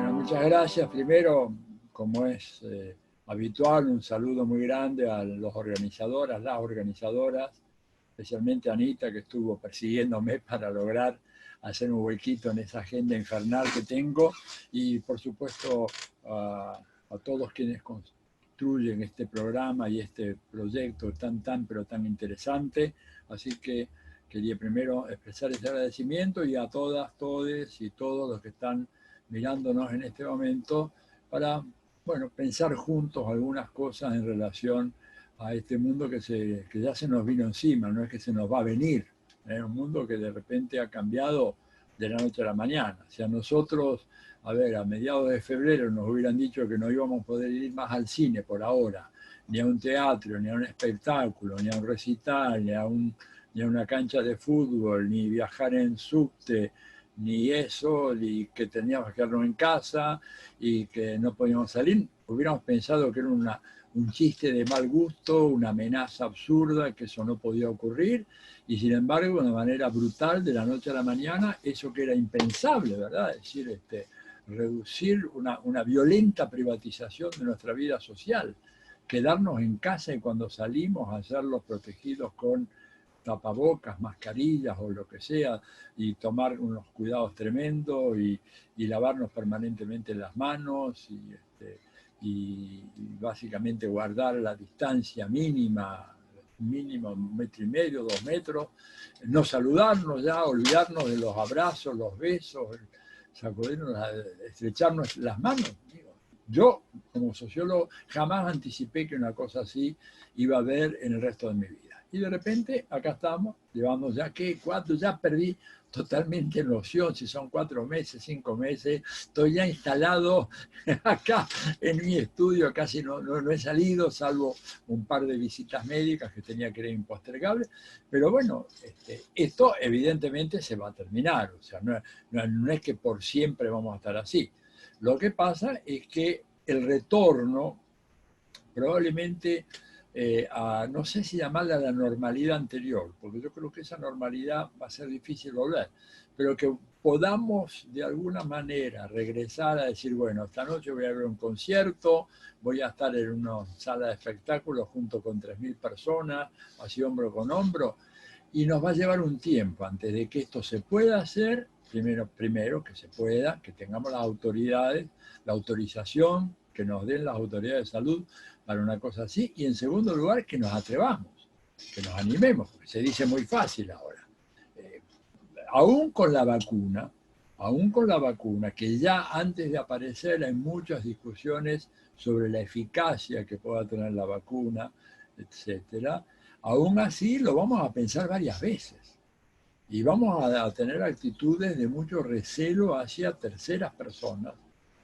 Bueno, muchas gracias. Primero, como es habitual, un saludo muy grande a los organizadores, las organizadoras, especialmente a Anita, que estuvo persiguiéndome para lograr hacer un huequito en esa agenda infernal que tengo, y por supuesto a todos quienes construyen este programa y este proyecto pero tan interesante. Así que quería primero expresar ese agradecimiento y a todas, todes y todos los que están mirándonos en este momento para, bueno, pensar juntos algunas cosas en relación a este mundo que ya se nos vino encima, no es que se nos va a venir, es un mundo que de repente ha cambiado de la noche a la mañana. Si a nosotros, a ver, a mediados de febrero nos hubieran dicho que no íbamos a poder ir más al cine por ahora, ni a un teatro, ni a un espectáculo, ni a un recital, ni a una cancha de fútbol, ni viajar en subte, ni eso, ni que teníamos que quedarnos en casa y que no podíamos salir, hubiéramos pensado que era un chiste de mal gusto, una amenaza absurda, que eso no podía ocurrir, y sin embargo, de manera brutal, de la noche a la mañana, eso que era impensable, ¿verdad? Es decir, reducir una violenta privatización de nuestra vida social, quedarnos en casa y cuando salimos hacerlos protegidos con tapabocas, mascarillas o lo que sea, y tomar unos cuidados tremendos y lavarnos permanentemente las manos y básicamente guardar la distancia mínima, mínimo 1,5 metros, 2 metros, no saludarnos ya, olvidarnos de los abrazos, los besos, sacudirnos, estrecharnos las manos. Yo, como sociólogo, jamás anticipé que una cosa así iba a haber en el resto de mi vida. Y de repente, acá estamos, llevamos ya, ¿qué? 4, ya perdí totalmente noción, si son 4 meses, 5 meses, estoy ya instalado acá en mi estudio, casi no he salido, salvo un par de visitas médicas que tenía que ir impostergables, pero bueno, esto evidentemente se va a terminar, o sea, no es que por siempre vamos a estar así. Lo que pasa es que el retorno probablemente no sé si llamarla la normalidad anterior, porque yo creo que esa normalidad va a ser difícil volver, pero que podamos de alguna manera regresar a decir, bueno, esta noche voy a ver un concierto, voy a estar en una sala de espectáculos junto con 3.000 personas, así hombro con hombro, y nos va a llevar un tiempo antes de que esto se pueda hacer, primero que se pueda, que tengamos las autoridades, la autorización, que nos den las autoridades de salud para una cosa así, y en segundo lugar que nos atrevamos, que nos animemos, porque se dice muy fácil ahora. Aún con la vacuna, que ya antes de aparecer hay muchas discusiones sobre la eficacia que pueda tener la vacuna, etcétera, aún así lo vamos a pensar varias veces. Y vamos a tener actitudes de mucho recelo hacia terceras personas,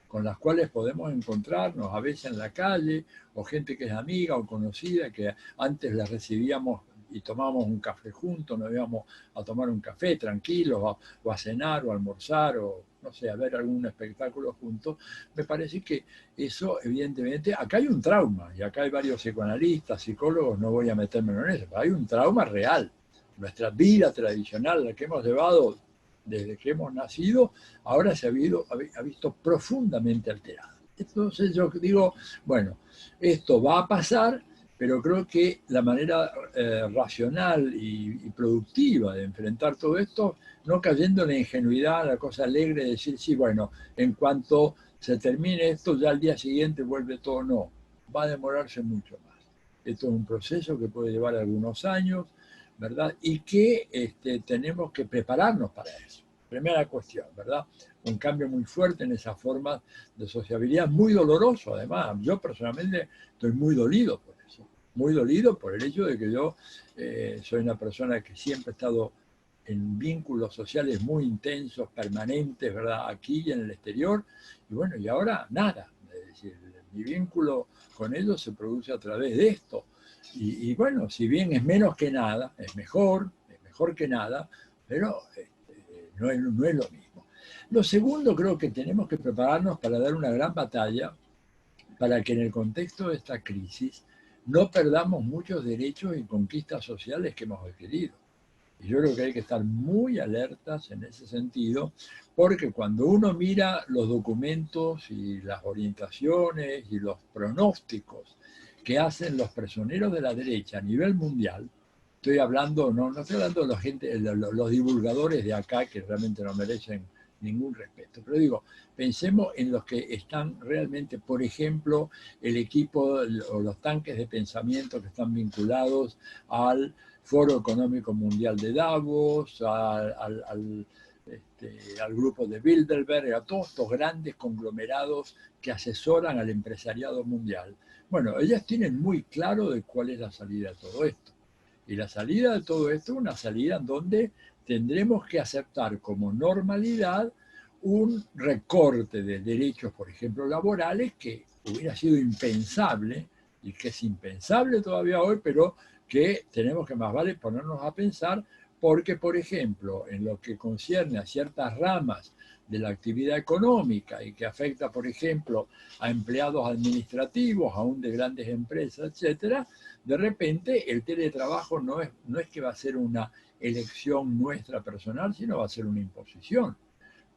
con las cuales podemos encontrarnos a veces en la calle, o gente que es amiga o conocida, que antes la recibíamos y tomábamos un café juntos, nos íbamos a tomar un café tranquilos, o a cenar, o a almorzar, o no sé, a ver algún espectáculo juntos. Me parece que eso, evidentemente, acá hay un trauma, y acá hay varios psicoanalistas, psicólogos, no voy a meterme en eso, pero hay un trauma real. Nuestra vida tradicional, la que hemos llevado desde que hemos nacido, ahora se ha visto profundamente alterada. Entonces yo digo, bueno, esto va a pasar, pero creo que la manera racional y productiva de enfrentar todo esto, no cayendo en la ingenuidad, la cosa alegre de decir, sí, bueno, en cuanto se termine esto, ya al día siguiente vuelve todo, no, va a demorarse mucho más. Esto es un proceso que puede llevar algunos años, ¿verdad? Y que tenemos que prepararnos para eso. Primera cuestión, ¿verdad? Un cambio muy fuerte en esas formas de sociabilidad, muy doloroso además. Yo personalmente estoy muy dolido por eso, muy dolido por el hecho de que yo soy una persona que siempre ha estado en vínculos sociales muy intensos, permanentes, ¿verdad? Aquí y en el exterior, y bueno, y ahora nada. Es decir, mi vínculo con ellos se produce a través de esto. Y bueno, si bien es menos que nada, es mejor que nada, pero no es lo mismo. Lo segundo, creo que tenemos que prepararnos para dar una gran batalla para que en el contexto de esta crisis no perdamos muchos derechos y conquistas sociales que hemos adquirido. Y yo creo que hay que estar muy alertas en ese sentido, porque cuando uno mira los documentos y las orientaciones y los pronósticos que hacen los personeros de la derecha a nivel mundial, estoy hablando, no estoy hablando de la gente, los divulgadores de acá que realmente no merecen ningún respeto, pero digo, pensemos en los que están realmente, por ejemplo, el equipo o los tanques de pensamiento que están vinculados al Foro Económico Mundial de Davos, al grupo de Bilderberg, a todos estos grandes conglomerados que asesoran al empresariado mundial. Bueno, ellas tienen muy claro de cuál es la salida de todo esto. Y la salida de todo esto es una salida en donde tendremos que aceptar como normalidad un recorte de derechos, por ejemplo, laborales, que hubiera sido impensable y que es impensable todavía hoy, pero que tenemos que más vale ponernos a pensar porque, por ejemplo, en lo que concierne a ciertas ramas de la actividad económica y que afecta, por ejemplo, a empleados administrativos, aún de grandes empresas, etcétera, de repente el teletrabajo no es que va a ser una elección nuestra personal, sino va a ser una imposición,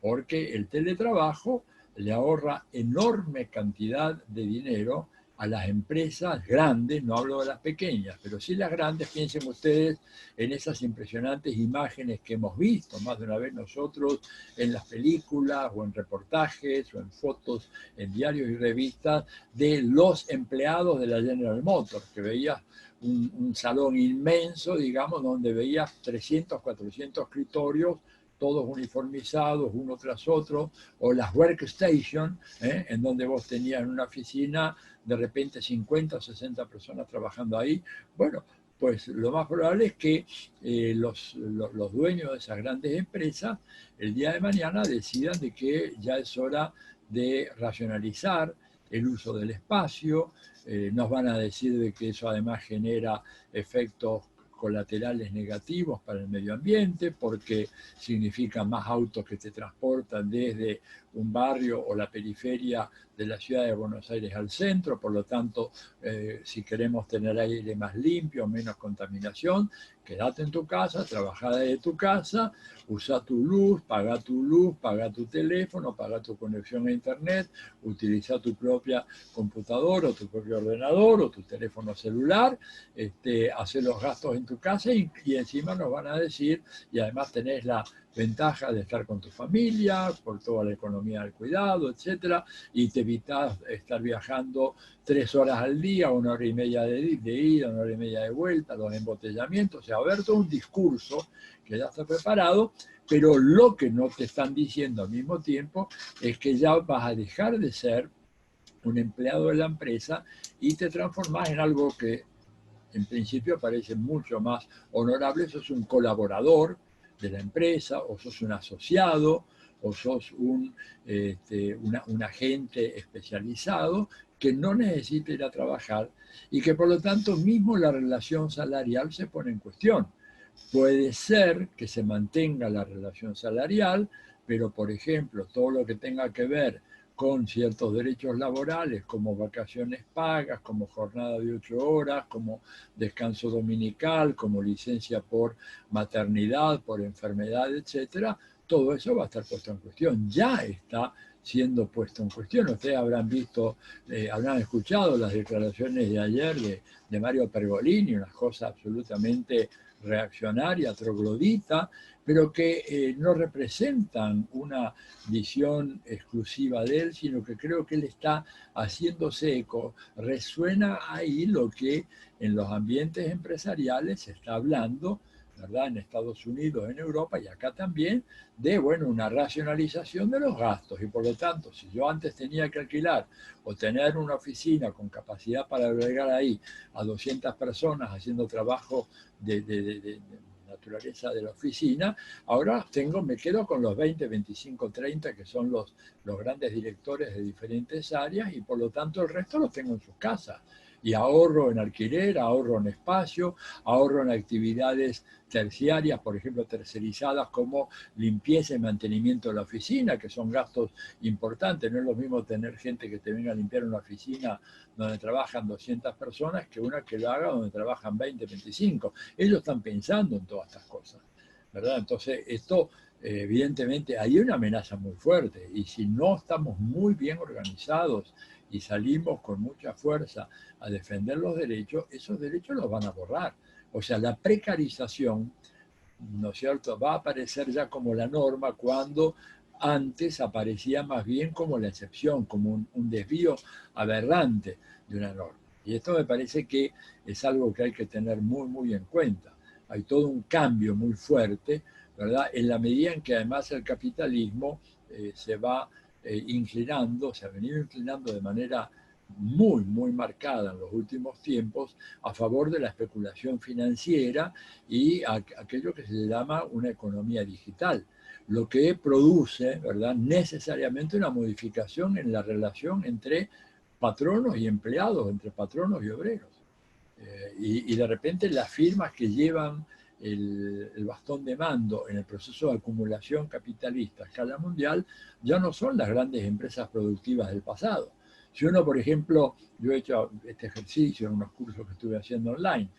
porque el teletrabajo le ahorra enorme cantidad de dinero a las empresas grandes, no hablo de las pequeñas, pero sí las grandes. Piensen ustedes en esas impresionantes imágenes que hemos visto más de una vez nosotros en las películas o en reportajes o en fotos en diarios y revistas de los empleados de la General Motors, que veías un salón inmenso, digamos, donde veías 300, 400 escritorios todos uniformizados, uno tras otro, o las workstation, en donde vos tenías en una oficina de repente 50 o 60 personas trabajando ahí. Bueno, pues lo más probable es que los dueños de esas grandes empresas el día de mañana decidan de que ya es hora de racionalizar el uso del espacio. Nos van a decir de que eso además genera efectos colaterales negativos para el medio ambiente, porque significa más autos que te transportan desde un barrio o la periferia de la ciudad de Buenos Aires al centro. Por lo tanto, si queremos tener aire más limpio, menos contaminación, quédate en tu casa, trabaja desde tu casa, usa tu luz, paga tu teléfono, paga tu conexión a internet, utiliza tu propia computadora o tu propio ordenador o tu teléfono celular, hacer los gastos en tu casa y encima nos van a decir, y además tenés la ventaja de estar con tu familia, por toda la economía del cuidado, etcétera, y te evitas estar viajando 3 horas al día, 1 hora y media de ida, 1 hora y media de vuelta, los embotellamientos. O sea, va a haber todo un discurso que ya está preparado, pero lo que no te están diciendo al mismo tiempo es que ya vas a dejar de ser un empleado de la empresa y te transformás en algo que en principio parece mucho más honorable. Sos un colaborador de la empresa, o sos un asociado, o sos un agente especializado que no necesita ir a trabajar y que por lo tanto mismo la relación salarial se pone en cuestión. Puede ser que se mantenga la relación salarial, pero por ejemplo, todo lo que tenga que ver con ciertos derechos laborales, como vacaciones pagas, como jornada de 8 horas, como descanso dominical, como licencia por maternidad, por enfermedad, etcétera, todo eso va a estar puesto en cuestión. Ya está siendo puesto en cuestión. Ustedes habrán visto, habrán escuchado las declaraciones de ayer de Mario Pergolini, unas cosas absolutamente reaccionaria, troglodita, pero que no representan una visión exclusiva de él, sino que creo que él está haciéndose eco. Resuena ahí lo que en los ambientes empresariales se está hablando, ¿verdad? En Estados Unidos, en Europa y acá también, de, bueno, una racionalización de los gastos. Y por lo tanto, si yo antes tenía que alquilar o tener una oficina con capacidad para albergar ahí a 200 personas haciendo trabajo de naturaleza de la oficina, ahora me quedo con los 20, 25, 30 que son los grandes directores de diferentes áreas y por lo tanto el resto los tengo en sus casas. Y ahorro en alquiler, ahorro en espacio, ahorro en actividades terciarias, por ejemplo, tercerizadas como limpieza y mantenimiento de la oficina, que son gastos importantes. No es lo mismo tener gente que te venga a limpiar una oficina donde trabajan 200 personas que una que lo haga donde trabajan 20, 25. Ellos están pensando en todas estas cosas. ¿verdad? Entonces, esto, evidentemente, hay una amenaza muy fuerte, y si no estamos muy bien organizados y salimos con mucha fuerza a defender los derechos, esos derechos los van a borrar. O sea, la precarización, ¿no es cierto?, va a aparecer ya como la norma cuando antes aparecía más bien como la excepción, como un desvío aberrante de una norma. Y esto me parece que es algo que hay que tener muy, muy en cuenta. Hay todo un cambio muy fuerte, ¿verdad?, en la medida en que además el capitalismo se va inclinando, se ha venido inclinando de manera muy, muy marcada en los últimos tiempos a favor de la especulación financiera y aquello que se llama una economía digital, lo que produce, ¿verdad?, necesariamente una modificación en la relación entre patronos y empleados, entre patronos y obreros. Y de repente las firmas que llevan el bastón de mando en el proceso de acumulación capitalista a escala mundial ya no son las grandes empresas productivas del pasado. Si uno, por ejemplo, yo he hecho este ejercicio en unos cursos que estuve haciendo online,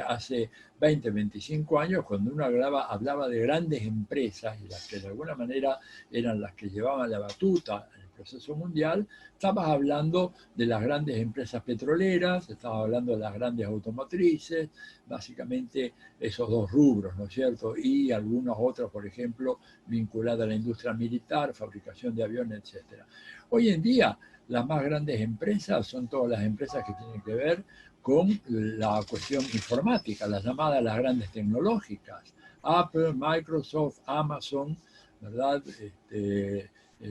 hace 20, 25 años, cuando uno hablaba de grandes empresas, y las que de alguna manera eran las que llevaban la batuta en el proceso mundial, estabas hablando de las grandes empresas petroleras, estabas hablando de las grandes automotrices, básicamente esos dos rubros, ¿no es cierto? Y algunos otros, por ejemplo, vinculados a la industria militar, fabricación de aviones, etc. Hoy en día, las más grandes empresas son todas las empresas que tienen que ver con la cuestión informática, las llamadas las grandes tecnológicas. Apple, Microsoft, Amazon, ¿verdad?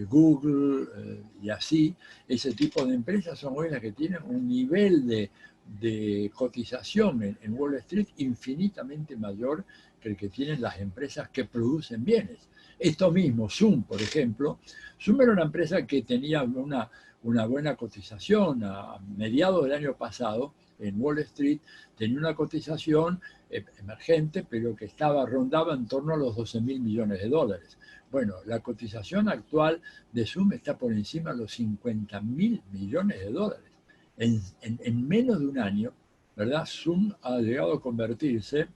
Google y así. Ese tipo de empresas son hoy las que tienen un nivel de cotización en Wall Street infinitamente mayor que el que tienen las empresas que producen bienes. Esto mismo, Zoom, por ejemplo, Zoom era una empresa que tenía una buena cotización a mediados del año pasado en Wall Street, tenía una cotización emergente, pero que rondaba en torno a los 12.000 millones de dólares. Bueno, la cotización actual de Zoom está por encima de los 50.000 millones de dólares. En menos de un año, ¿verdad?, Zoom ha llegado a convertirse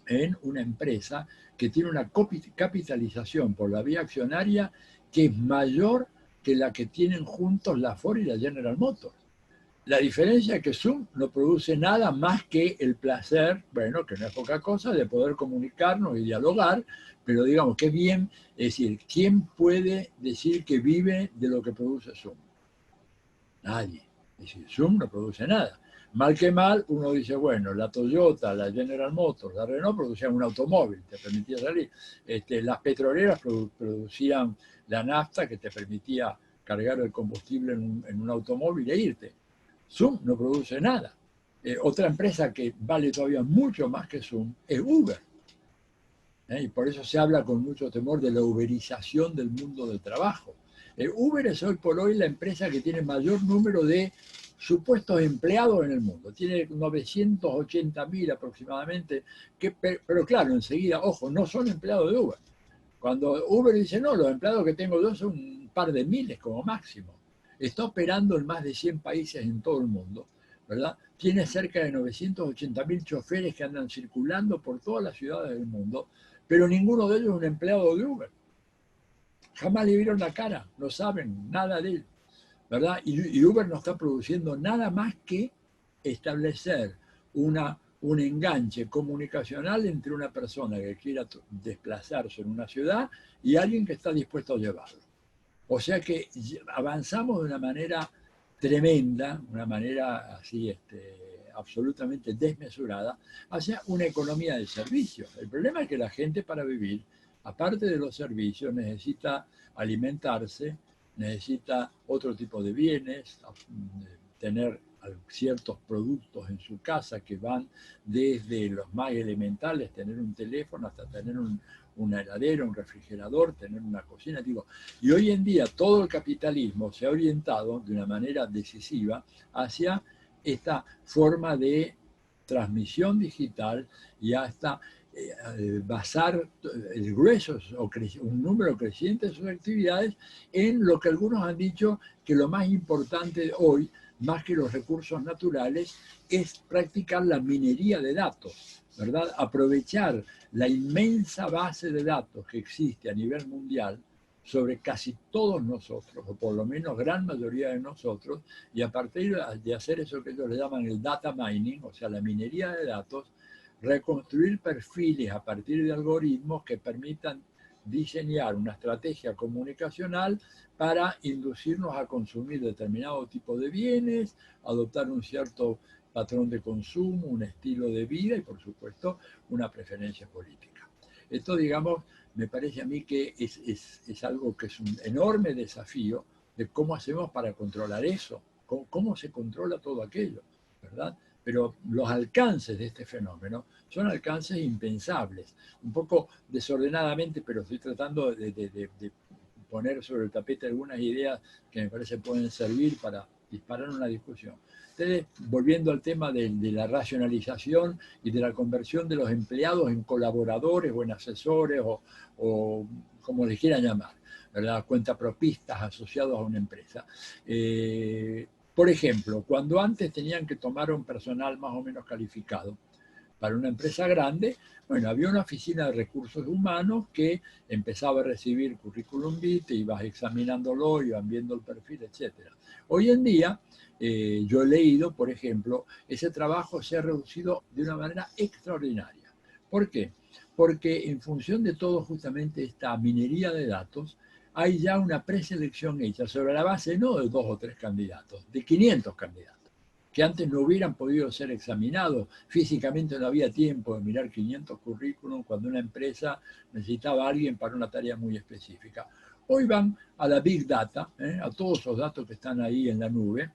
en una empresa que tiene una capitalización por la vía accionaria que es mayor que la que tienen juntos la Ford y la General Motors. La diferencia es que Zoom no produce nada más que el placer, bueno, que no es poca cosa, de poder comunicarnos y dialogar, pero digamos que bien, es decir, ¿quién puede decir que vive de lo que produce Zoom? Nadie. Es decir, Zoom no produce nada. Mal que mal, uno dice, bueno, la Toyota, la General Motors, la Renault producían un automóvil, te permitía salir. Las petroleras producían la nafta que te permitía cargar el combustible en un automóvil e irte. Zoom no produce nada. Otra empresa que vale todavía mucho más que Zoom es Uber. Y por eso se habla con mucho temor de la uberización del mundo del trabajo. Uber es hoy por hoy la empresa que tiene mayor número de supuestos empleados en el mundo. Tiene 980.000 aproximadamente, pero claro, enseguida, ojo, no son empleados de Uber. Cuando Uber dice, no, los empleados que tengo yo son un par de miles como máximo. Está operando en más de 100 países en todo el mundo, ¿verdad? Tiene cerca de 980.000 choferes que andan circulando por todas las ciudades del mundo, pero ninguno de ellos es un empleado de Uber. Jamás le vieron la cara, no saben nada de él, ¿verdad? Y Uber no está produciendo nada más que establecer un enganche comunicacional entre una persona que quiera desplazarse en una ciudad y alguien que está dispuesto a llevarlo. O sea que avanzamos de una manera tremenda, una manera así absolutamente desmesurada, hacia una economía de servicios. El problema es que la gente para vivir, aparte de los servicios, necesita alimentarse, necesita otro tipo de bienes, tener ciertos productos en su casa que van desde los más elementales, tener un teléfono, hasta tener una heladera, un refrigerador, tener una cocina. Digo, y hoy en día todo el capitalismo se ha orientado de una manera decisiva hacia esta forma de transmisión digital y hasta basar el grueso o un número creciente de sus actividades en lo que algunos han dicho que lo más importante hoy, más que los recursos naturales, es practicar la minería de datos. ¿verdad? Aprovechar la inmensa base de datos que existe a nivel mundial sobre casi todos nosotros, o por lo menos gran mayoría de nosotros, y a partir de hacer eso que ellos le llaman el data mining, o sea, la minería de datos, reconstruir perfiles a partir de algoritmos que permitan diseñar una estrategia comunicacional para inducirnos a consumir determinado tipo de bienes, adoptar un cierto patrón de consumo, un estilo de vida y, por supuesto, una preferencia política. Esto, digamos, me parece a mí que es algo que es un enorme desafío de cómo hacemos para controlar eso, cómo se controla todo aquello, ¿verdad? Pero los alcances de este fenómeno son alcances impensables, un poco desordenadamente, pero estoy tratando de poner sobre el tapete algunas ideas que me parece pueden servir para disparar una discusión. Entonces, volviendo al tema de la racionalización y de la conversión de los empleados en colaboradores o en asesores o como les quieran llamar, ¿verdad? Cuentapropistas asociados a una empresa. Por ejemplo, cuando antes tenían que tomar un personal más o menos calificado para una empresa grande, bueno, había una oficina de recursos humanos que empezaba a recibir currículum vitae, ibas examinándolo, iban viendo el perfil, etc. Hoy en día, yo he leído, por ejemplo, ese trabajo se ha reducido de una manera extraordinaria. ¿Por qué? Porque en función de todo justamente esta minería de datos, hay ya una preselección hecha sobre la base no de 2 o 3 candidatos, de 500 candidatos, que antes no hubieran podido ser examinados. Físicamente no había tiempo de mirar 500 currículums cuando una empresa necesitaba a alguien para una tarea muy específica. Hoy van a la Big Data, a todos esos datos que están ahí en la nube,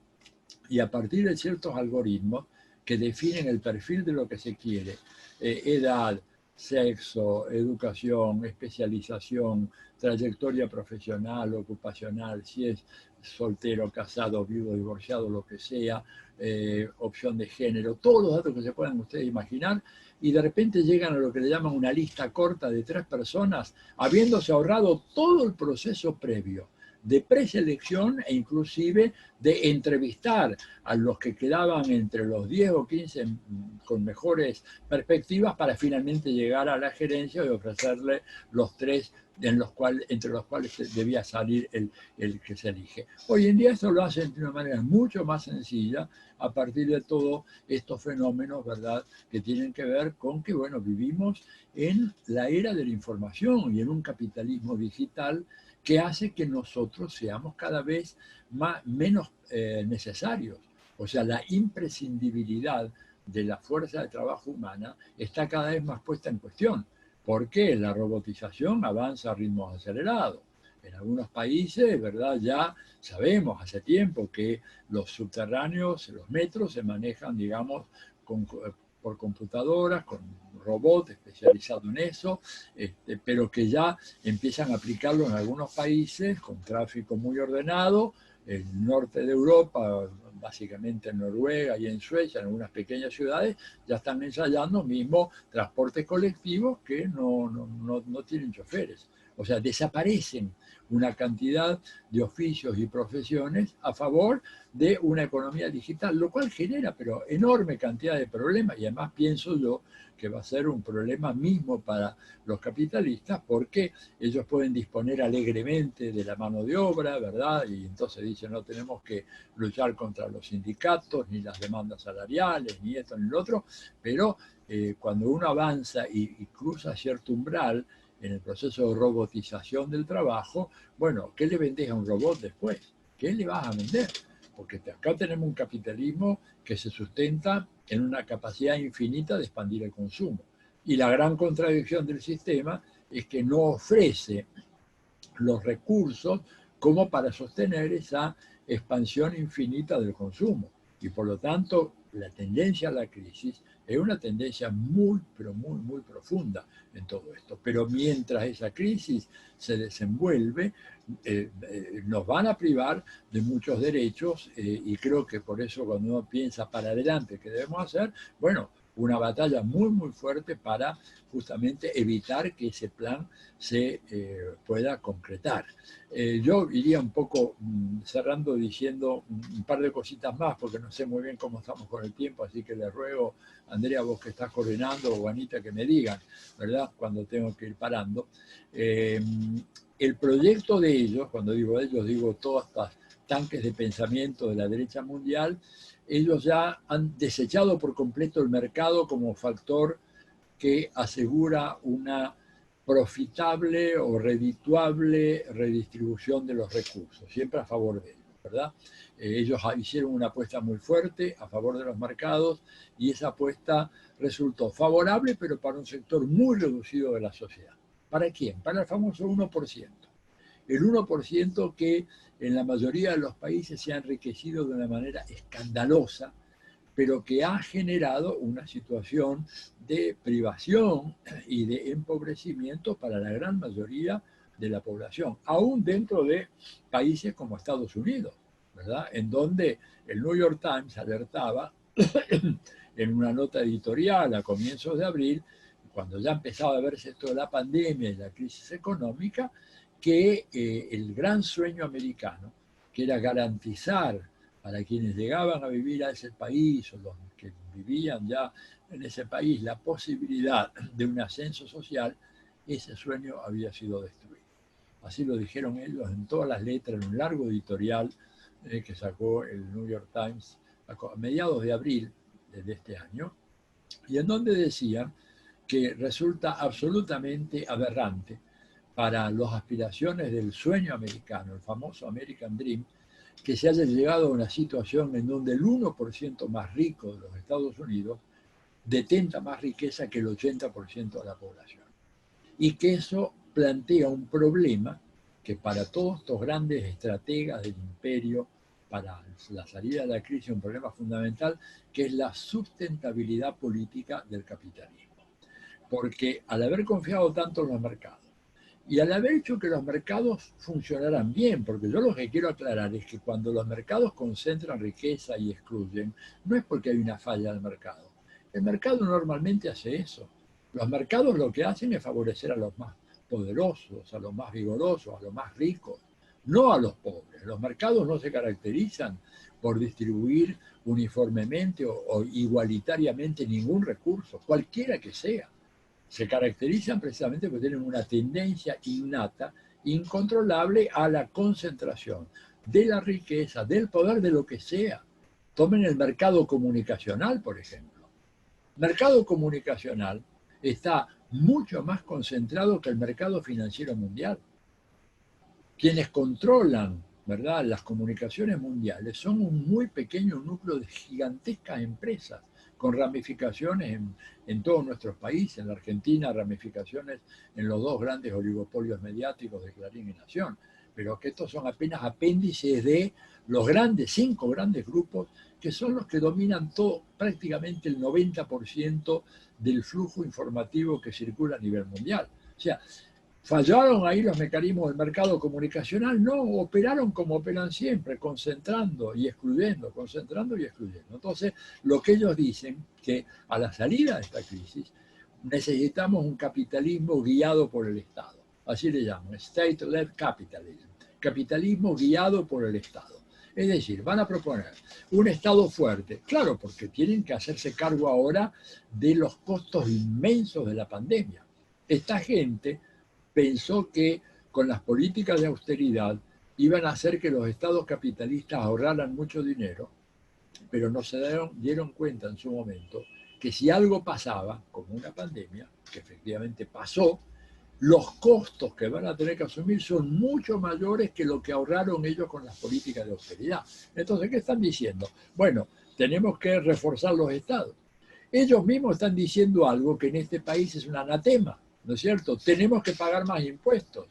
y a partir de ciertos algoritmos que definen el perfil de lo que se quiere, edad, sexo, educación, especialización, trayectoria profesional, ocupacional, si es soltero, casado, viudo, divorciado, lo que sea, opción de género, todos los datos que se puedan ustedes imaginar, y de repente llegan a lo que le llaman una lista corta de 3 personas, habiéndose ahorrado todo el proceso previo de preselección e inclusive de entrevistar a los que quedaban entre los 10 o 15 con mejores perspectivas para finalmente llegar a la gerencia y ofrecerle los 3 entre los cuales debía salir el que se elige. Hoy en día eso lo hacen de una manera mucho más sencilla a partir de todos estos fenómenos, ¿verdad?, que tienen que ver con que, bueno, vivimos en la era de la información y en un capitalismo digital que hace que nosotros seamos cada vez menos necesarios. O sea, la imprescindibilidad de la fuerza de trabajo humana está cada vez más puesta en cuestión, porque la robotización avanza a ritmos acelerados. En algunos países, ¿verdad?, ya sabemos hace tiempo que los subterráneos, los metros, se manejan, digamos, por computadoras, con robots especializados en eso, pero que ya empiezan a aplicarlo en algunos países con tráfico muy ordenado. El norte de Europa, básicamente en Noruega y en Suecia, en algunas pequeñas ciudades, ya están ensayando mismo transportes colectivos que no tienen choferes. O sea, desaparecen una cantidad de oficios y profesiones a favor de una economía digital, lo cual genera pero enorme cantidad de problemas, y además pienso yo que va a ser un problema mismo para los capitalistas, porque ellos pueden disponer alegremente de la mano de obra, ¿verdad? Y entonces dicen, no tenemos que luchar contra los sindicatos, ni las demandas salariales, ni esto ni lo otro, pero cuando uno avanza y cruza cierto umbral en el proceso de robotización del trabajo, bueno, ¿qué le vendés a un robot después? ¿Qué le vas a vender? Porque acá tenemos un capitalismo que se sustenta en una capacidad infinita de expandir el consumo. Y la gran contradicción del sistema es que no ofrece los recursos como para sostener esa expansión infinita del consumo. Y por lo tanto, la tendencia a la crisis es una tendencia muy, pero muy profunda en todo esto. Pero mientras esa crisis se desenvuelve, nos van a privar de muchos derechos, y creo que por eso cuando uno piensa para adelante qué debemos hacer, bueno, una batalla muy, muy fuerte para justamente evitar que ese plan se pueda concretar. Yo iría un poco cerrando diciendo un par de cositas más, porque no sé muy bien cómo estamos con el tiempo, así que le ruego, Andrea, vos que estás coordinando, o Juanita, que me digan, ¿verdad?, cuando tengo que ir parando. El proyecto de ellos, cuando digo ellos, digo todos estos tanques de pensamiento de la derecha mundial, ellos ya han desechado por completo el mercado como factor que asegura una profitable o redituable redistribución de los recursos, siempre a favor de ellos, ¿verdad? Ellos hicieron una apuesta muy fuerte a favor de los mercados y esa apuesta resultó favorable, pero para un sector muy reducido de la sociedad. ¿Para quién? Para el famoso 1%. El 1% que en la mayoría de los países se ha enriquecido de una manera escandalosa, pero que ha generado una situación de privación y de empobrecimiento para la gran mayoría de la población, aún dentro de países como Estados Unidos, ¿verdad?, en donde el New York Times alertaba en una nota editorial a comienzos de abril, cuando ya empezaba a verse toda la pandemia y la crisis económica, que el gran sueño americano, que era garantizar para quienes llegaban a vivir a ese país o los que vivían ya en ese país la posibilidad de un ascenso social, ese sueño había sido destruido. Así lo dijeron ellos en todas las letras, en un largo editorial que sacó el New York Times a mediados de abril de este año, y en donde decían que resulta absolutamente aberrante para las aspiraciones del sueño americano, el famoso American Dream, que se haya llegado a una situación en donde el 1% más rico de los Estados Unidos detenta más riqueza que el 80% de la población. Y que eso plantea un problema que para todos estos grandes estrategas del imperio, para la salida de la crisis, un problema fundamental, que es la sustentabilidad política del capitalismo. Porque al haber confiado tanto en los mercados, y al haber hecho que los mercados funcionaran bien, porque yo lo que quiero aclarar es que cuando los mercados concentran riqueza y excluyen, no es porque hay una falla del mercado. El mercado normalmente hace eso. Los mercados lo que hacen es favorecer a los más poderosos, a los más vigorosos, a los más ricos, no a los pobres. Los mercados no se caracterizan por distribuir uniformemente o igualitariamente ningún recurso, cualquiera que sea. Se caracterizan precisamente porque tienen una tendencia innata, incontrolable a la concentración de la riqueza, del poder, de lo que sea. Tomen el mercado comunicacional, por ejemplo. El mercado comunicacional está mucho más concentrado que el mercado financiero mundial. Quienes controlan, ¿verdad?, las comunicaciones mundiales son un muy pequeño núcleo de gigantescas empresas con ramificaciones en todos nuestros países, en la Argentina, ramificaciones en los dos grandes oligopolios mediáticos de Clarín y Nación, pero que estos son apenas apéndices de los grandes, 5 grandes grupos que son los que dominan todo, prácticamente el 90% del flujo informativo que circula a nivel mundial. O sea, ¿fallaron ahí los mecanismos del mercado comunicacional? No, operaron como operan siempre, concentrando y excluyendo, concentrando y excluyendo. Entonces, lo que ellos dicen, que a la salida de esta crisis necesitamos un capitalismo guiado por el Estado. Así le llaman, state-led capitalism, capitalismo guiado por el Estado. Es decir, van a proponer un Estado fuerte, claro, porque tienen que hacerse cargo ahora de los costos inmensos de la pandemia. Esta gente pensó que con las políticas de austeridad iban a hacer que los estados capitalistas ahorraran mucho dinero, pero no se dieron cuenta en su momento que si algo pasaba, como una pandemia, que efectivamente pasó, los costos que van a tener que asumir son mucho mayores que lo que ahorraron ellos con las políticas de austeridad. Entonces, ¿qué están diciendo? Bueno, tenemos que reforzar los estados. Ellos mismos están diciendo algo que en este país es un anatema, ¿no es cierto? Tenemos que pagar más impuestos.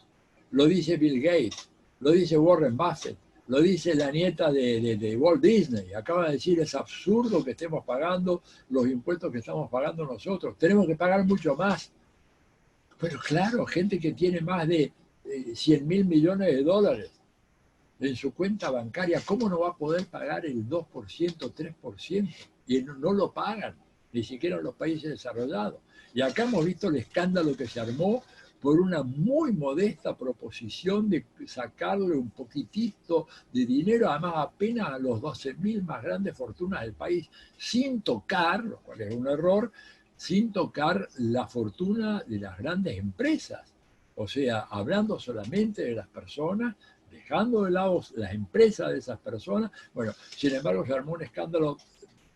Lo dice Bill Gates, lo dice Warren Buffett, lo dice la nieta de Walt Disney. Acaba de decir, es absurdo que estemos pagando los impuestos que estamos pagando nosotros. Tenemos que pagar mucho más. Pero claro, gente que tiene más de 100.000 millones de dólares en su cuenta bancaria, ¿cómo no va a poder pagar el 2%, 3%? Y no lo pagan. ni siquiera en los países desarrollados. Y acá hemos visto el escándalo que se armó por una muy modesta proposición de sacarle un poquitito de dinero, además apenas a los 12.000 más grandes fortunas del país, sin tocar, lo cual es un error, sin tocar la fortuna de las grandes empresas. O sea, hablando solamente de las personas, dejando de lado las empresas de esas personas. Bueno, sin embargo, se armó un escándalo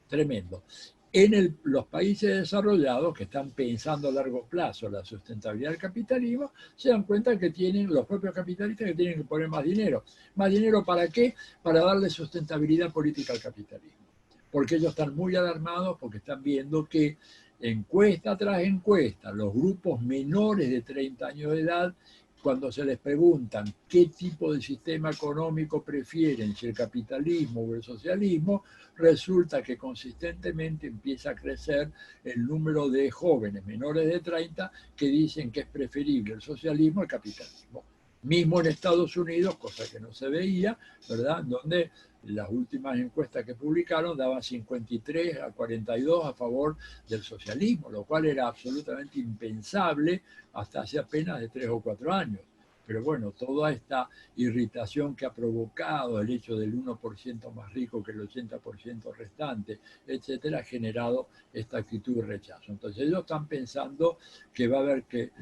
tremendo. En los países desarrollados que están pensando a largo plazo la sustentabilidad del capitalismo, se dan cuenta que tienen los propios capitalistas que tienen que poner más dinero. ¿Más dinero para qué? Para darle sustentabilidad política al capitalismo. Porque ellos están muy alarmados porque están viendo que encuesta tras encuesta, los grupos menores de 30 años de edad, cuando se les preguntan qué tipo de sistema económico prefieren, si el capitalismo o el socialismo, resulta que consistentemente empieza a crecer el número de jóvenes menores de 30 que dicen que es preferible el socialismo al capitalismo. Mismo en Estados Unidos, cosa que no se veía, ¿verdad? Donde las últimas encuestas que publicaron daban 53 a 42 a favor del socialismo, lo cual era absolutamente impensable hasta hace apenas de 3 o 4 años. Pero bueno, toda esta irritación que ha provocado el hecho del 1% más rico que el 80% restante, etcétera, ha generado esta actitud de rechazo. Entonces ellos están pensando que va a haber que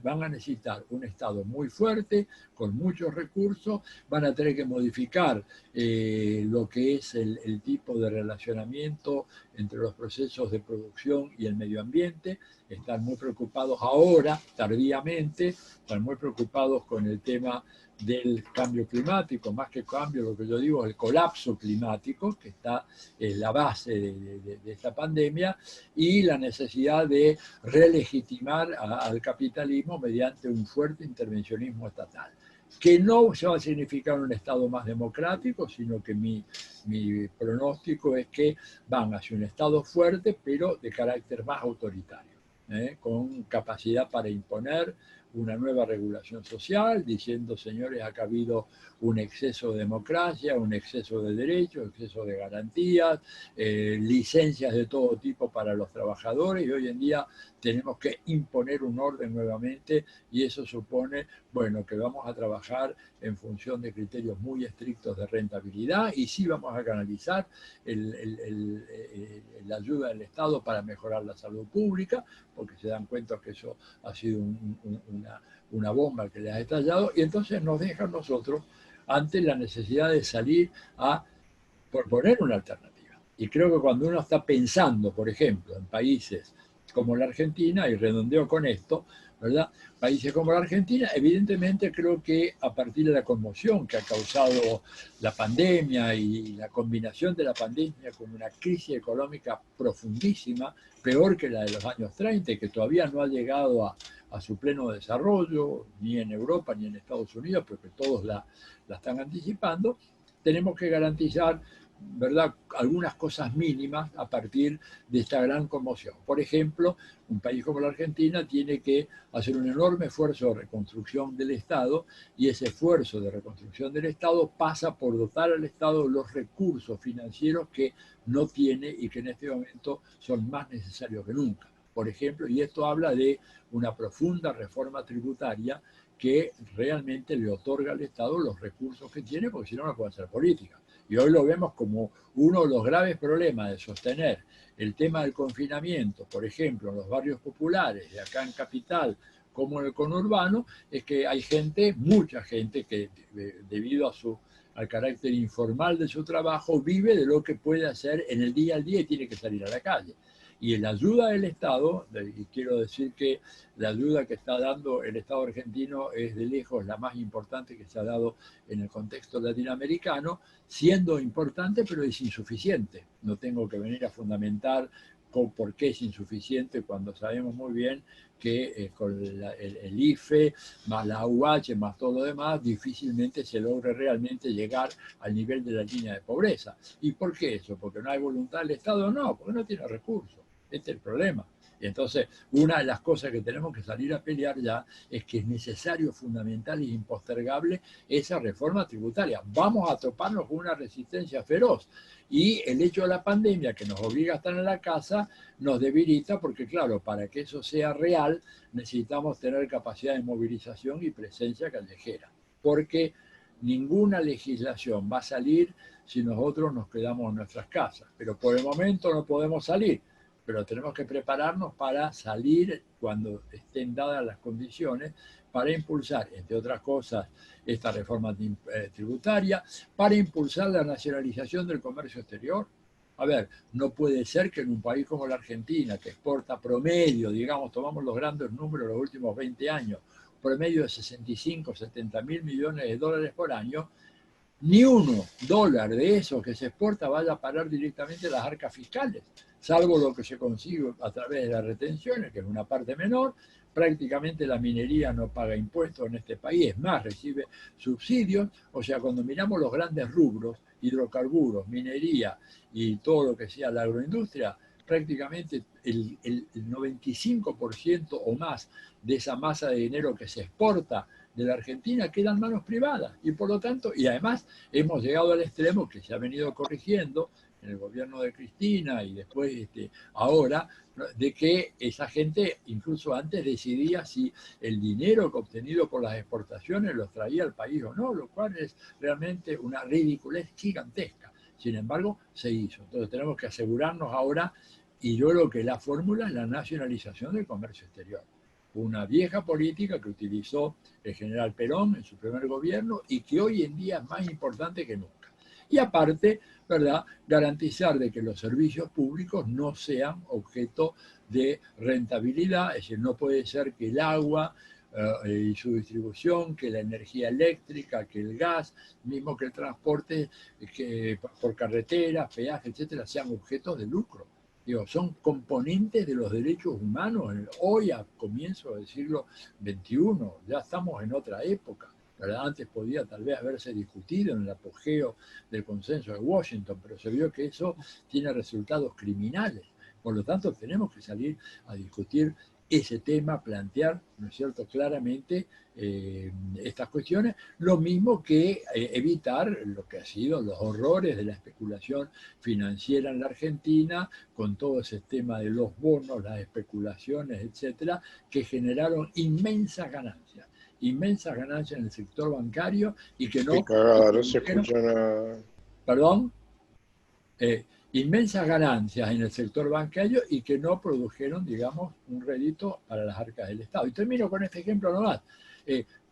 van a necesitar un Estado muy fuerte, con muchos recursos, van a tener que modificar lo que es el tipo de relacionamiento entre los procesos de producción y el medio ambiente. Están muy preocupados ahora, tardíamente, están muy preocupados con el tema del cambio climático, más que cambio, lo que yo digo es el colapso climático, que está en la base de esta pandemia, y la necesidad de relegitimar al capitalismo mediante un fuerte intervencionismo estatal, que no se va a significar un Estado más democrático, sino que mi pronóstico es que van hacia un Estado fuerte, pero de carácter más autoritario, con capacidad para imponer una nueva regulación social, diciendo, señores, acá ha habido un exceso de democracia, un exceso de derechos, exceso de garantías, licencias de todo tipo para los trabajadores, y hoy en día tenemos que imponer un orden nuevamente, y eso supone, bueno, que vamos a trabajar en función de criterios muy estrictos de rentabilidad, y sí vamos a canalizar la ayuda del Estado para mejorar la salud pública, porque se dan cuenta que eso ha sido una bomba que les ha estallado, y entonces nos dejan nosotros ante la necesidad de salir a proponer una alternativa. Y creo que cuando uno está pensando, por ejemplo, en países como la Argentina, y redondeo con esto, ¿verdad? Países como la Argentina, evidentemente creo que a partir de la conmoción que ha causado la pandemia y la combinación de la pandemia con una crisis económica profundísima, peor que la de los años 30, y que todavía no ha llegado a su pleno desarrollo, ni en Europa ni en Estados Unidos, porque todos la están anticipando, tenemos que garantizar, ¿verdad?, algunas cosas mínimas a partir de esta gran conmoción. Por ejemplo, un país como la Argentina tiene que hacer un enorme esfuerzo de reconstrucción del Estado, y ese esfuerzo de reconstrucción del Estado pasa por dotar al Estado los recursos financieros que no tiene y que en este momento son más necesarios que nunca. Por ejemplo, y esto habla de una profunda reforma tributaria que realmente le otorga al Estado los recursos que tiene, porque si no, no puede hacer política. Y hoy lo vemos como uno de los graves problemas de sostener el tema del confinamiento, por ejemplo, en los barrios populares, de acá en Capital, como en el conurbano, es que hay gente, mucha gente, que debido al carácter informal de su trabajo, vive de lo que puede hacer en el día al día y tiene que salir a la calle. Y la ayuda del Estado, y quiero decir que la ayuda que está dando el Estado argentino es de lejos la más importante que se ha dado en el contexto latinoamericano, siendo importante, pero es insuficiente. No tengo que venir a fundamentar por qué es insuficiente cuando sabemos muy bien que con el IFE, más la AUH, más todo lo demás, difícilmente se logre realmente llegar al nivel de la línea de pobreza. ¿Y por qué eso? ¿Porque no hay voluntad del Estado? No, porque no tiene recursos. Este es el problema. Entonces, una de las cosas que tenemos que salir a pelear ya es que es necesario, fundamental e impostergable esa reforma tributaria. Vamos a toparnos con una resistencia feroz. Y el hecho de la pandemia, que nos obliga a estar en la casa, nos debilita porque, claro, para que eso sea real, necesitamos tener capacidad de movilización y presencia callejera. Porque ninguna legislación va a salir si nosotros nos quedamos en nuestras casas. Pero por el momento no podemos salir, pero tenemos que prepararnos para salir cuando estén dadas las condiciones para impulsar, entre otras cosas, esta reforma tributaria, para impulsar la nacionalización del comercio exterior. A ver, no puede ser que en un país como la Argentina, que exporta promedio, digamos, tomamos los grandes números de los últimos 20 años, promedio de 65, 70 mil millones de dólares por año, ni $1 de esos que se exporta vaya a parar directamente a las arcas fiscales, salvo lo que se consigue a través de las retenciones, que es una parte menor. Prácticamente la minería no paga impuestos en este país, es más, recibe subsidios. O sea, cuando miramos los grandes rubros, hidrocarburos, minería y todo lo que sea la agroindustria, prácticamente el 95% o más de esa masa de dinero que se exporta de la Argentina queda en manos privadas. Y por lo tanto, y además hemos llegado al extremo que se ha venido corrigiendo en el gobierno de Cristina y después ahora, de que esa gente incluso antes decidía si el dinero que obtenido por las exportaciones los traía al país o no, lo cual es realmente una ridiculez gigantesca. Sin embargo, se hizo. Entonces tenemos que asegurarnos ahora, y yo creo que la fórmula es la nacionalización del comercio exterior. Una vieja política que utilizó el general Perón en su primer gobierno y que hoy en día es más importante que nunca. Y aparte, ¿verdad?, garantizar de que los servicios públicos no sean objeto de rentabilidad, es decir, no puede ser que el agua y su distribución, que la energía eléctrica, que el gas, mismo que el transporte que por carretera, peaje, etcétera, sean objetos de lucro. Digo, son componentes de los derechos humanos. Hoy, a comienzos del siglo XXI, ya estamos en otra época. ¿Verdad? Antes podía tal vez haberse discutido en el apogeo del consenso de Washington, pero se vio que eso tiene resultados criminales. Por lo tanto, tenemos que salir a discutir ese tema, plantear, ¿no es cierto?, claramente estas cuestiones, lo mismo que evitar lo que ha sido los horrores de la especulación financiera en la Argentina, con todo ese tema de los bonos, las especulaciones, etcétera, que generaron inmensas ganancias en el sector bancario y que no... Qué cagada, no se escucha nada. Perdón, inmensas ganancias en el sector bancario y que no produjeron, digamos, un rédito para las arcas del Estado. Y termino con este ejemplo nomás.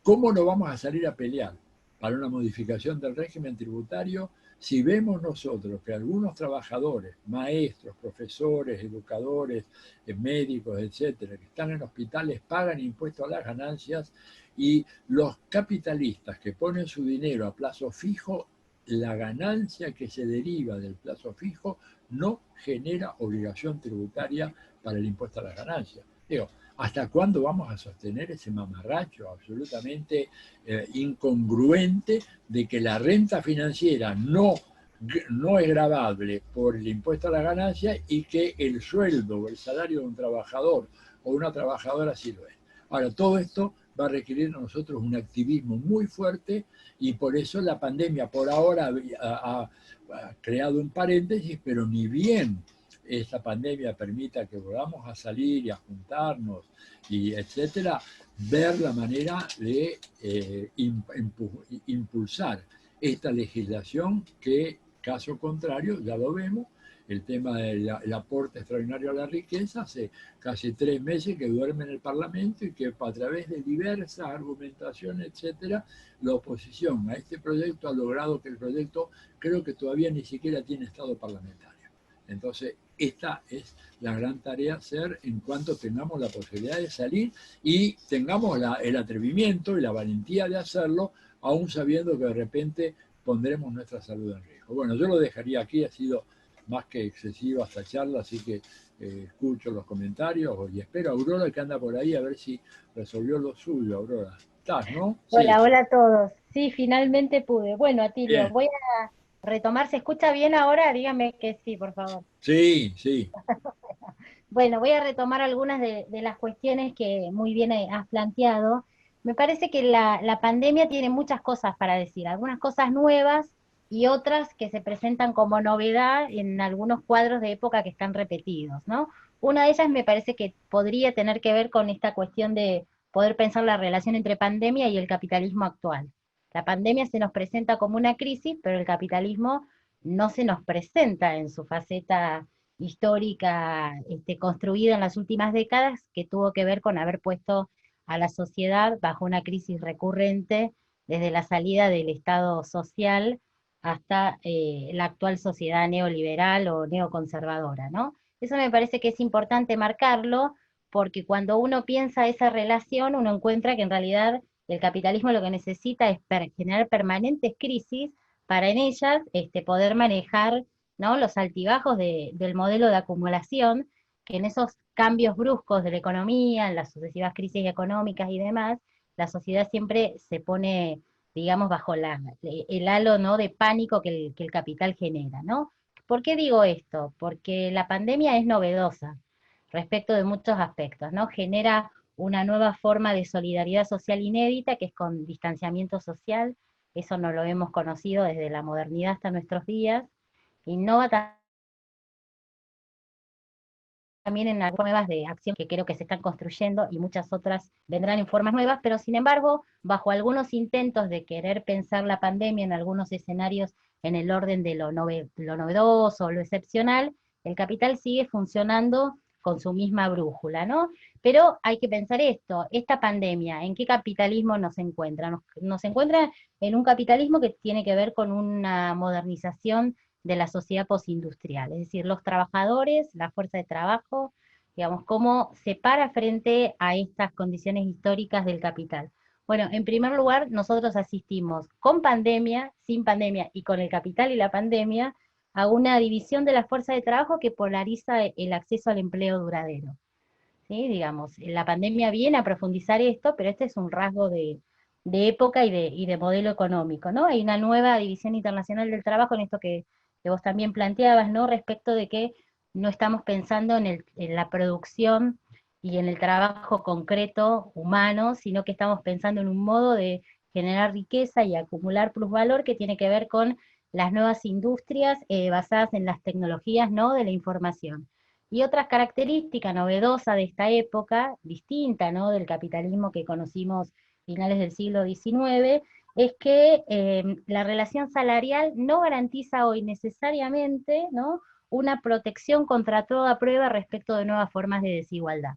¿Cómo no vamos a salir a pelear para una modificación del régimen tributario si vemos nosotros que algunos trabajadores, maestros, profesores, educadores, médicos, etcétera, que están en hospitales pagan impuestos a las ganancias y los capitalistas que ponen su dinero a plazo fijo, la ganancia que se deriva del plazo fijo no genera obligación tributaria para el impuesto a las ganancias? Digo, ¿hasta cuándo vamos a sostener ese mamarracho absolutamente incongruente de que la renta financiera no es gravable por el impuesto a la ganancia y que el sueldo o el salario de un trabajador o una trabajadora sí lo es? Ahora, todo esto va a requerir a nosotros un activismo muy fuerte y por eso la pandemia por ahora ha creado un paréntesis, pero ni bien esta pandemia permita que volvamos a salir y a juntarnos y etcétera, ver la manera de impulsar esta legislación que, caso contrario, ya lo vemos, el tema del aporte extraordinario a la riqueza, hace casi 3 meses que duerme en el Parlamento y que a través de diversas argumentaciones, etcétera, la oposición a este proyecto ha logrado que el proyecto creo que todavía ni siquiera tiene estado parlamentario. Entonces, esta es la gran tarea a hacer en cuanto tengamos la posibilidad de salir y tengamos el atrevimiento y la valentía de hacerlo, aún sabiendo que de repente pondremos nuestra salud en riesgo. Bueno, yo lo dejaría aquí, ha sido más que excesiva esta charla, así que escucho los comentarios y espero a Aurora que anda por ahí a ver si resolvió lo suyo. Aurora, ¿estás, no? Sí. Hola, hola a todos. Sí, finalmente pude. Bueno, Atilio, Bien. voy a retomar. ¿Se escucha bien ahora? Dígame que sí, por favor. Sí, sí. Bueno, voy a retomar algunas de las cuestiones que muy bien has planteado. Me parece que la pandemia tiene muchas cosas para decir, algunas cosas nuevas y otras que se presentan como novedad en algunos cuadros de época que están repetidos, ¿no? Una de ellas me parece que podría tener que ver con esta cuestión de poder pensar la relación entre pandemia y el capitalismo actual. La pandemia se nos presenta como una crisis, pero el capitalismo no se nos presenta en su faceta histórica construida en las últimas décadas, que tuvo que ver con haber puesto a la sociedad bajo una crisis recurrente desde la salida del Estado social hasta la actual sociedad neoliberal o neoconservadora, ¿no? Eso me parece que es importante marcarlo, porque cuando uno piensa esa relación, uno encuentra que en realidad el capitalismo lo que necesita es generar permanentes crisis para en ellas poder manejar, ¿no?, los altibajos del modelo de acumulación, que en esos cambios bruscos de la economía, en las sucesivas crisis económicas y demás, la sociedad siempre se pone, digamos, bajo el halo, ¿no?, de pánico que el capital genera, ¿no? ¿Por qué digo esto? Porque la pandemia es novedosa respecto de muchos aspectos, ¿no? Genera una nueva forma de solidaridad social inédita, que es con distanciamiento social. Eso no lo hemos conocido desde la modernidad hasta nuestros días. Innova también en algunas nuevas de acción que creo que se están construyendo, y muchas otras vendrán en formas nuevas, pero sin embargo, bajo algunos intentos de querer pensar la pandemia en algunos escenarios en el orden de lo novedoso, lo excepcional, el capital sigue funcionando con su misma brújula, ¿no? Pero hay que pensar esto, esta pandemia, ¿en qué capitalismo nos encuentra? Nos encuentra en un capitalismo que tiene que ver con una modernización de la sociedad postindustrial, es decir, los trabajadores, la fuerza de trabajo, digamos, cómo se para frente a estas condiciones históricas del capital. Bueno, en primer lugar, nosotros asistimos con pandemia, sin pandemia y con el capital y la pandemia a una división de la fuerza de trabajo que polariza el acceso al empleo duradero. ¿Sí? Digamos, la pandemia viene a profundizar esto, pero este es un rasgo de época y de modelo económico, ¿no? Hay una nueva división internacional del trabajo en esto que vos también planteabas, ¿no? Respecto de que no estamos pensando en la producción y en el trabajo concreto humano, sino que estamos pensando en un modo de generar riqueza y acumular plusvalor que tiene que ver con las nuevas industrias basadas en las tecnologías, ¿no?, de la información. Y otra característica novedosa de esta época, distinta, ¿no?, del capitalismo que conocimos finales del siglo XIX, es que la relación salarial no garantiza hoy necesariamente, ¿no?, una protección contra toda prueba respecto de nuevas formas de desigualdad.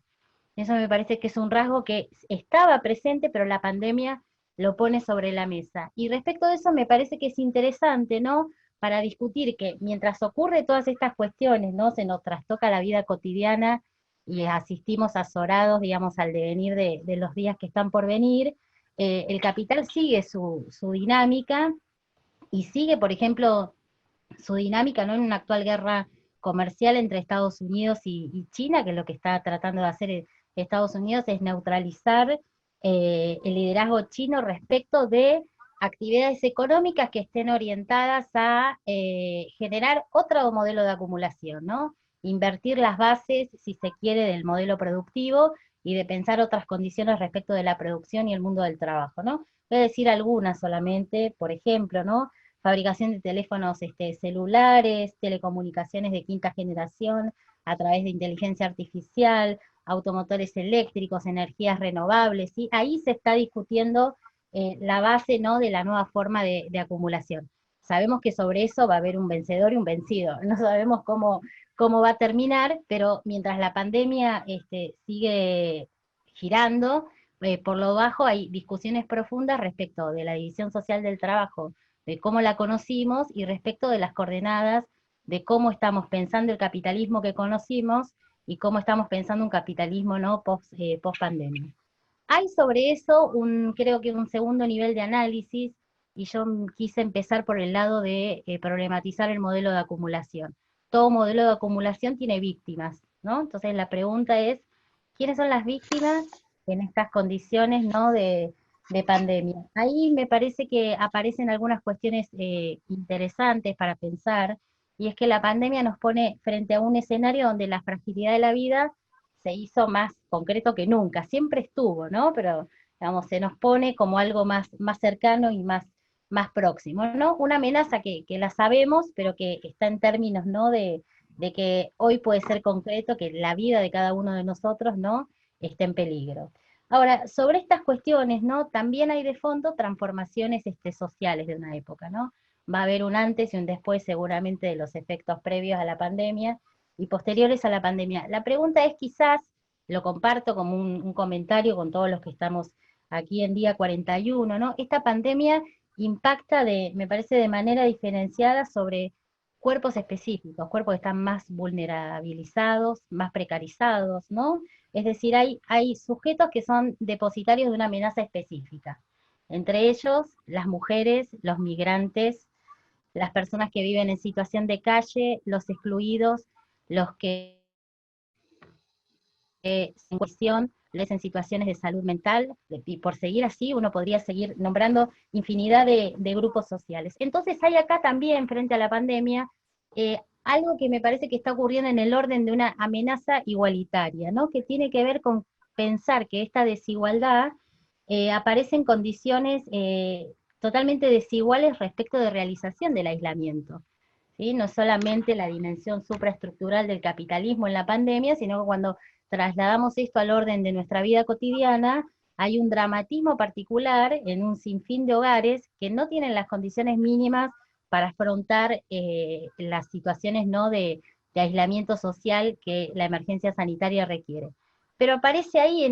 Eso me parece que es un rasgo que estaba presente, pero la pandemia lo pone sobre la mesa. Y respecto de eso me parece que es interesante, ¿no?, para discutir que mientras ocurre todas estas cuestiones, ¿no?, se nos trastoca la vida cotidiana y asistimos azorados, digamos, al devenir de los días que están por venir, el capital sigue su dinámica y sigue, por ejemplo, su dinámica, ¿no?, en una actual guerra comercial entre Estados Unidos y China, que es lo que está tratando de hacer Estados Unidos, es neutralizar el liderazgo chino respecto de actividades económicas que estén orientadas a generar otro modelo de acumulación, ¿no? Invertir las bases, si se quiere, del modelo productivo y de pensar otras condiciones respecto de la producción y el mundo del trabajo, ¿no? Voy a decir algunas solamente, por ejemplo, ¿no?, fabricación de teléfonos celulares, telecomunicaciones de quinta generación a través de inteligencia artificial, automotores eléctricos, energías renovables, ¿sí? Ahí se está discutiendo la base, ¿no?, de la nueva forma de acumulación. Sabemos que sobre eso va a haber un vencedor y un vencido, no sabemos cómo va a terminar, pero mientras la pandemia sigue girando, por lo bajo hay discusiones profundas respecto de la división social del trabajo, de cómo la conocimos y respecto de las coordenadas de cómo estamos pensando el capitalismo que conocimos y cómo estamos pensando un capitalismo, ¿no?, post pandemia. Hay sobre eso creo que un segundo nivel de análisis, y yo quise empezar por el lado de problematizar el modelo de acumulación. Todo modelo de acumulación tiene víctimas, ¿no? Entonces la pregunta es, ¿quiénes son las víctimas en estas condiciones, ¿no?, de pandemia? Ahí me parece que aparecen algunas cuestiones interesantes para pensar, y es que la pandemia nos pone frente a un escenario donde la fragilidad de la vida se hizo más concreto que nunca, siempre estuvo, ¿no? Pero, digamos, se nos pone como algo más cercano y más próximo, ¿no? Una amenaza que la sabemos, pero que está en términos, ¿no? De que hoy puede ser concreto, que la vida de cada uno de nosotros, ¿no? Esté en peligro. Ahora, sobre estas cuestiones, ¿no? También hay de fondo transformaciones sociales de una época, ¿no? Va a haber un antes y un después seguramente de los efectos previos a la pandemia y posteriores a la pandemia. La pregunta es quizás, lo comparto como un comentario con todos los que estamos aquí en día 41, ¿no? Esta pandemia impacta me parece, de manera diferenciada sobre cuerpos específicos, cuerpos que están más vulnerabilizados, más precarizados, ¿no? Es decir, hay sujetos que son depositarios de una amenaza específica. Entre ellos, las mujeres, los migrantes, las personas que viven en situación de calle, los excluidos, los que en cuestión les en situaciones de salud mental, y por seguir así uno podría seguir nombrando infinidad de grupos sociales. Entonces hay acá también, frente a la pandemia, algo que me parece que está ocurriendo en el orden de una amenaza igualitaria, ¿no? Que tiene que ver con pensar que esta desigualdad aparece en condiciones totalmente desiguales respecto de realización del aislamiento. ¿Sí? No solamente la dimensión supraestructural del capitalismo en la pandemia, sino que cuando trasladamos esto al orden de nuestra vida cotidiana, hay un dramatismo particular en un sinfín de hogares que no tienen las condiciones mínimas para afrontar las situaciones, ¿no? de aislamiento social que la emergencia sanitaria requiere. Pero aparece ahí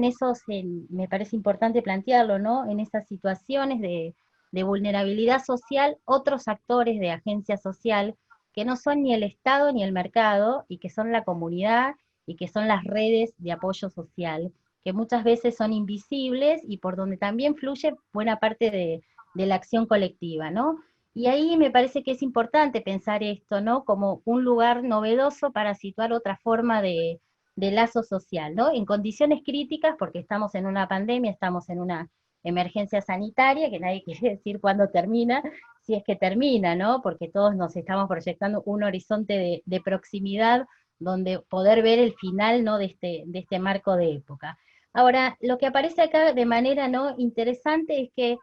me parece importante plantearlo, ¿no? En esas situaciones de vulnerabilidad social, otros actores de agencia social que no son ni el Estado ni el mercado, y que son la comunidad y que son las redes de apoyo social, que muchas veces son invisibles y por donde también fluye buena parte de la acción colectiva, ¿no? Y ahí me parece que es importante pensar esto, ¿no? Como un lugar novedoso para situar otra forma de lazo social, ¿no? En condiciones críticas, porque estamos en una pandemia, estamos en una emergencia sanitaria, que nadie quiere decir cuándo termina, si es que termina, ¿no? Porque todos nos estamos proyectando un horizonte de proximidad donde poder ver el final, ¿no? de este marco de época. Ahora, lo que aparece acá de manera, ¿no? interesante es que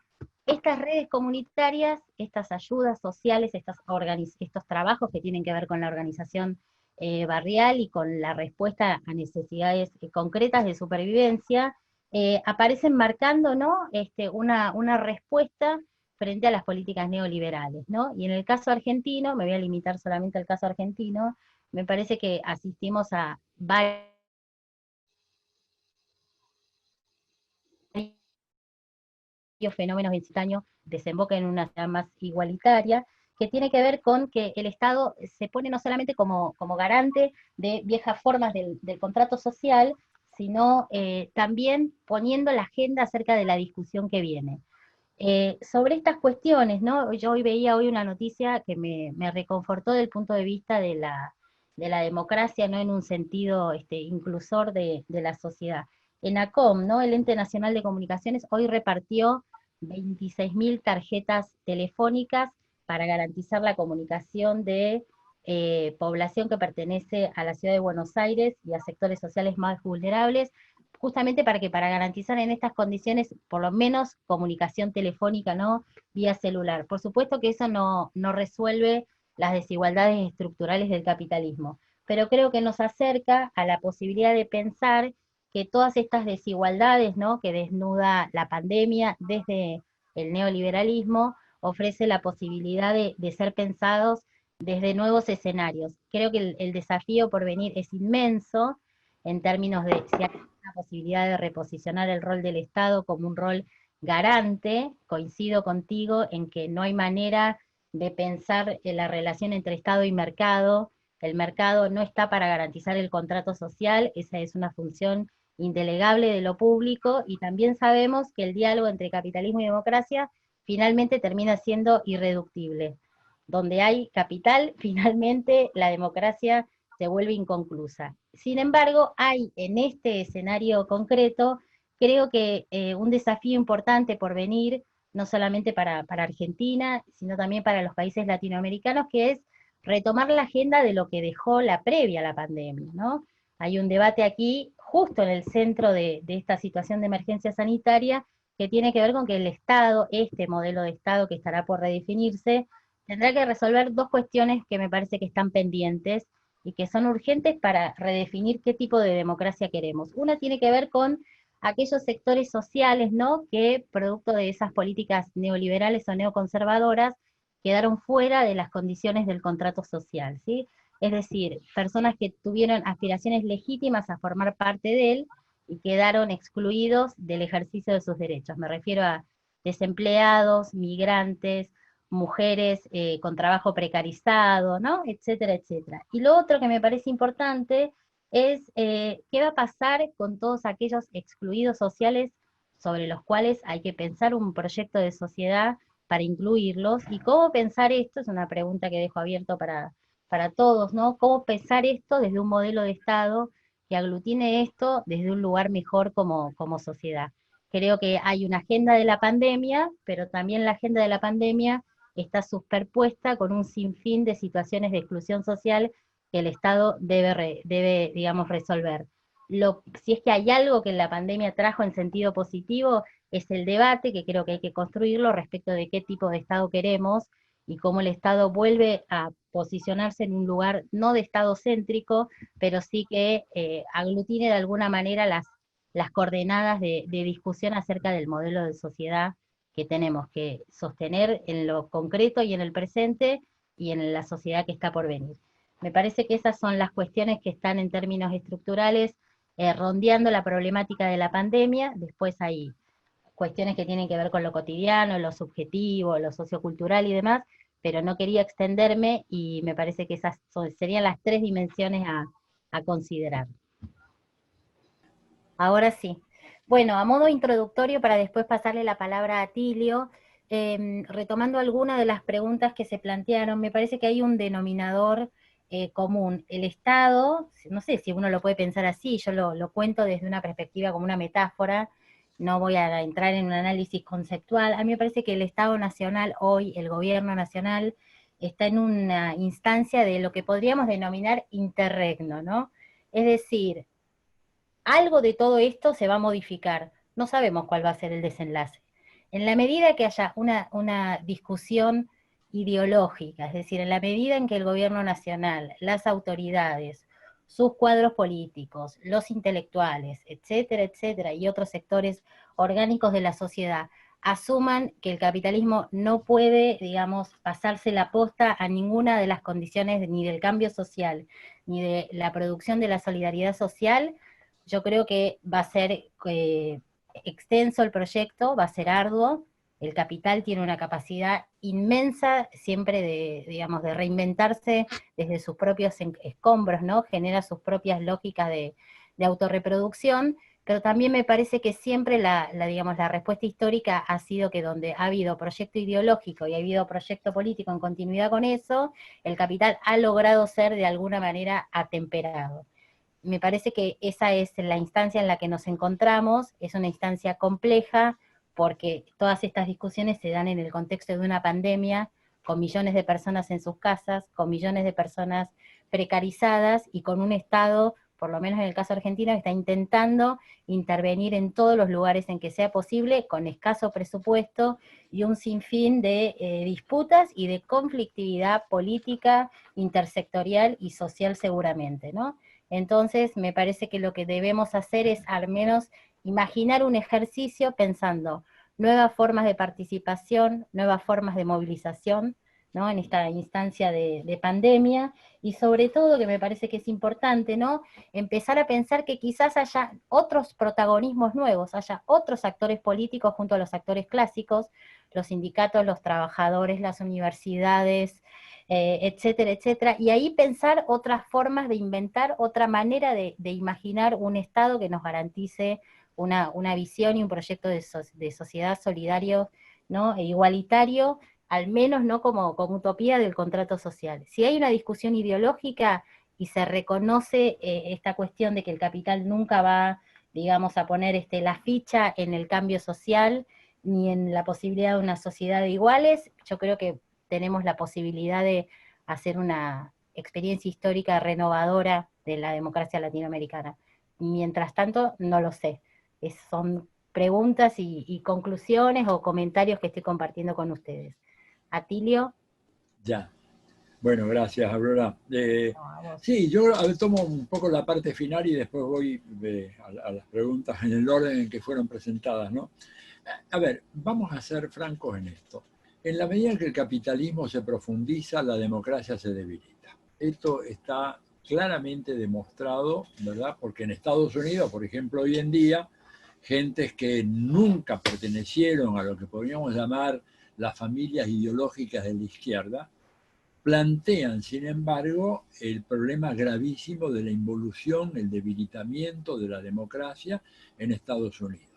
estas redes comunitarias, estas ayudas sociales, estos trabajos que tienen que ver con la organización barrial y con la respuesta a necesidades concretas de supervivencia, aparecen marcando, ¿no? una respuesta frente a las políticas neoliberales, ¿no? Y en el caso argentino, me voy a limitar solamente al caso argentino, me parece que asistimos a varios fenómenos en simultáneo desembocan en una sociedad más igualitaria, que tiene que ver con que el Estado se pone no solamente como garante de viejas formas del contrato social, sino también poniendo la agenda acerca de la discusión que viene. Sobre estas cuestiones, ¿no? Yo veía hoy una noticia que me reconfortó del punto de vista de la democracia, ¿no? En un sentido inclusor de la sociedad. ENACOM, ¿no? El Ente Nacional de Comunicaciones, hoy repartió 26.000 tarjetas telefónicas para garantizar la comunicación de población que pertenece a la ciudad de Buenos Aires y a sectores sociales más vulnerables, justamente para garantizar en estas condiciones por lo menos comunicación telefónica, ¿no? Vía celular. Por supuesto que eso no resuelve las desigualdades estructurales del capitalismo, pero creo que nos acerca a la posibilidad de pensar que todas estas desigualdades, ¿no? que desnuda la pandemia desde el neoliberalismo, ofrece la posibilidad de ser pensados desde nuevos escenarios. Creo que el desafío por venir es inmenso en términos de si hay una posibilidad de reposicionar el rol del Estado como un rol garante. Coincido contigo en que no hay manera de pensar en la relación entre Estado y mercado. El mercado no está para garantizar el contrato social, esa es una función indelegable de lo público, y también sabemos que el diálogo entre capitalismo y democracia finalmente termina siendo irreductible. Donde hay capital, finalmente la democracia se vuelve inconclusa. Sin embargo, hay en este escenario concreto, creo que un desafío importante por venir, no solamente para Argentina, sino también para los países latinoamericanos, que es retomar la agenda de lo que dejó la previa a la pandemia, ¿no? Hay un debate aquí, justo en el centro de esta situación de emergencia sanitaria, que tiene que ver con que el Estado, este modelo de Estado que estará por redefinirse, tendrá que resolver dos cuestiones que me parece que están pendientes y que son urgentes para redefinir qué tipo de democracia queremos. Una tiene que ver con aquellos sectores sociales, ¿no?, que producto de esas políticas neoliberales o neoconservadoras quedaron fuera de las condiciones del contrato social, ¿sí? Es decir, personas que tuvieron aspiraciones legítimas a formar parte de él y quedaron excluidos del ejercicio de sus derechos. Me refiero a desempleados, migrantes, mujeres con trabajo precarizado, ¿no? Etcétera, etcétera. Y lo otro que me parece importante es qué va a pasar con todos aquellos excluidos sociales sobre los cuales hay que pensar un proyecto de sociedad para incluirlos, y cómo pensar esto, es una pregunta que dejo abierto para todos, ¿no? Cómo pensar esto desde un modelo de Estado que aglutine esto desde un lugar mejor como sociedad. Creo que hay una agenda de la pandemia, pero también la agenda de la pandemia está superpuesta con un sinfín de situaciones de exclusión social que el Estado debe digamos, resolver. Si es que hay algo que la pandemia trajo en sentido positivo, es el debate, que creo que hay que construirlo respecto de qué tipo de Estado queremos y cómo el Estado vuelve a posicionarse en un lugar no de Estado céntrico, pero sí que aglutine de alguna manera las coordenadas de discusión acerca del modelo de sociedad que tenemos que sostener en lo concreto y en el presente y en la sociedad que está por venir. Me parece que esas son las cuestiones que están en términos estructurales rondeando la problemática de la pandemia. Después hay cuestiones que tienen que ver con lo cotidiano, lo subjetivo, lo sociocultural y demás, pero no quería extenderme y me parece que esas serían las tres dimensiones a considerar. Ahora sí. Bueno, a modo introductorio, para después pasarle la palabra a Tilio, retomando algunas de las preguntas que se plantearon, me parece que hay un denominador común. El Estado, no sé si uno lo puede pensar así, yo lo cuento desde una perspectiva como una metáfora, no voy a entrar en un análisis conceptual. A mí me parece que el Estado Nacional hoy, el gobierno nacional, está en una instancia de lo que podríamos denominar interregno, ¿no? Es decir, algo de todo esto se va a modificar. No sabemos cuál va a ser el desenlace. En la medida que haya una discusión ideológica, es decir, en la medida en que el gobierno nacional, las autoridades, sus cuadros políticos, los intelectuales, etcétera, etcétera, y otros sectores orgánicos de la sociedad, asuman que el capitalismo no puede, digamos, pasarse la posta a ninguna de las condiciones ni del cambio social, ni de la producción de la solidaridad social, yo creo que va a ser extenso el proyecto, va a ser arduo. El capital tiene una capacidad inmensa siempre de, digamos, de reinventarse desde sus propios escombros, ¿no? Genera sus propias lógicas de autorreproducción, pero también me parece que siempre digamos, la respuesta histórica ha sido que donde ha habido proyecto ideológico y ha habido proyecto político en continuidad con eso, el capital ha logrado ser de alguna manera atemperado. Me parece que esa es la instancia en la que nos encontramos, es una instancia compleja, porque todas estas discusiones se dan en el contexto de una pandemia, con millones de personas en sus casas, con millones de personas precarizadas, y con un Estado, por lo menos en el caso argentino, que está intentando intervenir en todos los lugares en que sea posible, con escaso presupuesto, y un sinfín de disputas y de conflictividad política, intersectorial y social seguramente, ¿no? Entonces, me parece que lo que debemos hacer es al menos imaginar un ejercicio pensando nuevas formas de participación, nuevas formas de movilización, ¿no? En esta instancia de pandemia, y sobre todo, que me parece que es importante, ¿no? Empezar a pensar que quizás haya otros protagonismos nuevos, haya otros actores políticos junto a los actores clásicos, los sindicatos, los trabajadores, las universidades, etcétera, etcétera, y ahí pensar otras formas de inventar, otra manera de imaginar un Estado que nos garantice una visión y un proyecto de sociedad solidario, ¿no? E igualitario, al menos no como utopía del contrato social. Si hay una discusión ideológica y se reconoce esta cuestión de que el capital nunca va, digamos, a poner la ficha en el cambio social, ni en la posibilidad de una sociedad de iguales, yo creo que tenemos la posibilidad de hacer una experiencia histórica renovadora de la democracia latinoamericana. Mientras tanto, no lo sé. Son preguntas y conclusiones o comentarios que estoy compartiendo con ustedes. Atilio. Ya. Bueno, gracias, Aurora. No, Sí, yo tomo un poco la parte final y después voy a las preguntas en el orden en que fueron presentadas, ¿no? A ver, vamos a ser francos en esto. En la medida en que el capitalismo se profundiza, la democracia se debilita. Esto está claramente demostrado, ¿verdad? Porque en Estados Unidos, por ejemplo, hoy en día, gentes que nunca pertenecieron a lo que podríamos llamar las familias ideológicas de la izquierda, plantean, sin embargo, el problema gravísimo de la involución, el debilitamiento de la democracia en Estados Unidos.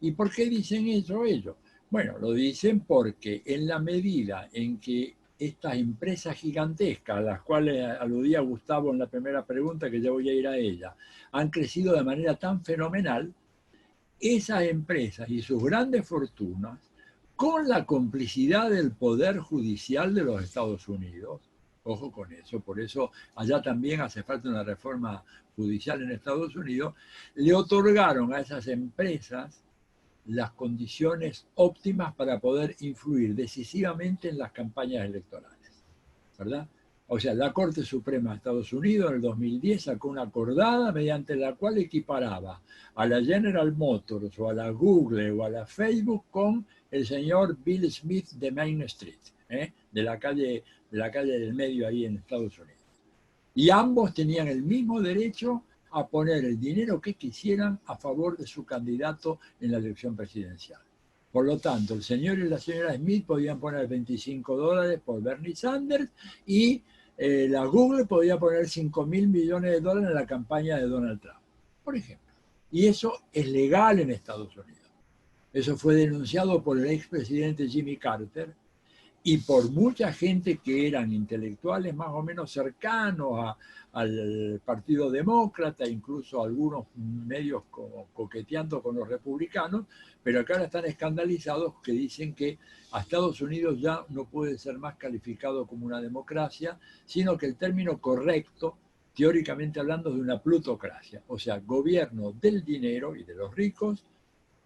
¿Y por qué dicen eso ellos? Bueno, lo dicen porque en la medida en que estas empresas gigantescas, a las cuales aludía Gustavo en la primera pregunta, que ya voy a ir a ella, han crecido de manera tan fenomenal, esas empresas y sus grandes fortunas, con la complicidad del Poder Judicial de los Estados Unidos, ojo con eso, por eso allá también hace falta una reforma judicial en Estados Unidos, le otorgaron a esas empresas las condiciones óptimas para poder influir decisivamente en las campañas electorales, ¿verdad? O sea, la Corte Suprema de Estados Unidos en el 2010 sacó una acordada mediante la cual equiparaba a la General Motors o a la Google o a la Facebook con el señor Bill Smith de Main Street, de la calle del medio ahí en Estados Unidos. Y ambos tenían el mismo derecho a poner el dinero que quisieran a favor de su candidato en la elección presidencial. Por lo tanto, el señor y la señora Smith podían poner $25 por Bernie Sanders y la Google podía poner $5.000 millones en la campaña de Donald Trump, por ejemplo. Y eso es legal en Estados Unidos. Eso fue denunciado por el expresidente Jimmy Carter y por mucha gente que eran intelectuales más o menos cercanos al Partido Demócrata, incluso algunos medios como coqueteando con los republicanos, pero que ahora están escandalizados, que dicen que a Estados Unidos ya no puede ser más calificado como una democracia, sino que el término correcto, teóricamente hablando, es de una plutocracia, o sea, gobierno del dinero y de los ricos,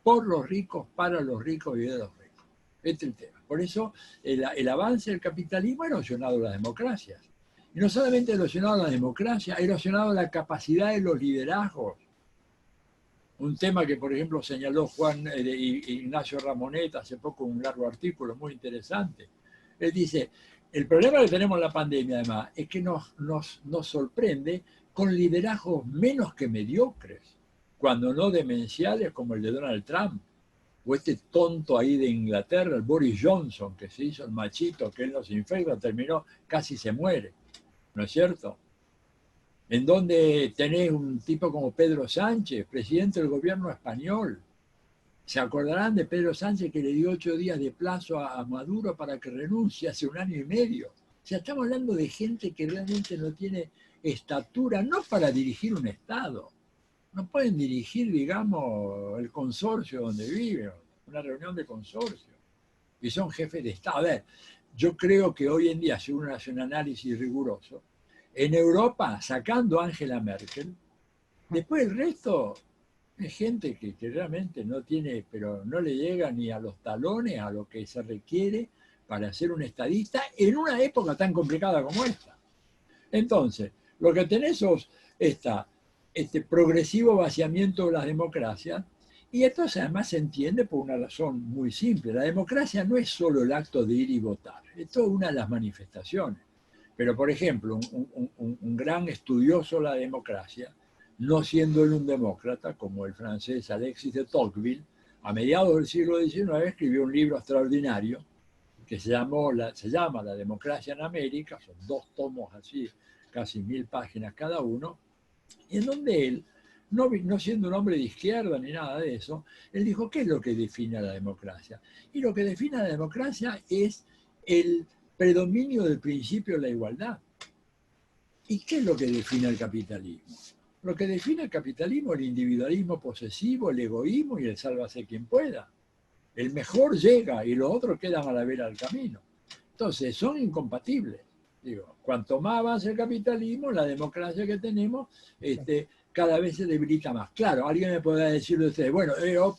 por los ricos, para los ricos y de los ricos. Este es el tema. Por eso el avance del capitalismo ha erosionado las democracias. Y no solamente ha erosionado la democracia, ha erosionado la capacidad de los liderazgos. Un tema que, por ejemplo, señaló Ignacio Ramonet hace poco en un largo artículo muy interesante. Él dice, el problema que tenemos en la pandemia, además, es que nos sorprende con liderazgos menos que mediocres, cuando no demenciales como el de Donald Trump, o este tonto ahí de Inglaterra, el Boris Johnson, que se hizo el machito, que él nos infecta, terminó, casi se muere, ¿no es cierto? En donde tenés un tipo como Pedro Sánchez, presidente del gobierno español. Se acordarán de Pedro Sánchez, que le dio 8 días de plazo a Maduro para que renuncie hace 1 año y medio. O sea, estamos hablando de gente que realmente no tiene estatura, no para dirigir un Estado. No pueden dirigir, digamos, el consorcio donde viven, una reunión de consorcio. Y son jefes de Estado. A ver, yo creo que hoy en día, si uno hace un análisis riguroso, en Europa, sacando a Angela Merkel, después el resto es gente que realmente no tiene, pero no le llega ni a los talones a lo que se requiere para ser un estadista en una época tan complicada como esta. Entonces, lo que tenés es este progresivo vaciamiento de las democracias, y esto además se entiende por una razón muy simple. La democracia no es solo el acto de ir y votar, esto es una de las manifestaciones. Pero, por ejemplo, un gran estudioso de la democracia, no siendo él un demócrata, como el francés Alexis de Tocqueville, a mediados del siglo XIX escribió un libro extraordinario que se llama La democracia en América, son 2 tomos así, casi 1000 páginas cada uno, y en donde él, no siendo un hombre de izquierda ni nada de eso, él dijo, ¿qué es lo que define a la democracia? Y lo que define a la democracia es el predominio del principio de la igualdad. ¿Y qué es lo que define el capitalismo? Lo que define el capitalismo es el individualismo posesivo, el egoísmo y el sálvase quien pueda. El mejor llega y los otros quedan a la vera del camino. Entonces, son incompatibles. Digo, cuanto más avanza el capitalismo, la democracia que tenemos, cada vez se debilita más. Claro, alguien me podrá decir de ustedes, bueno,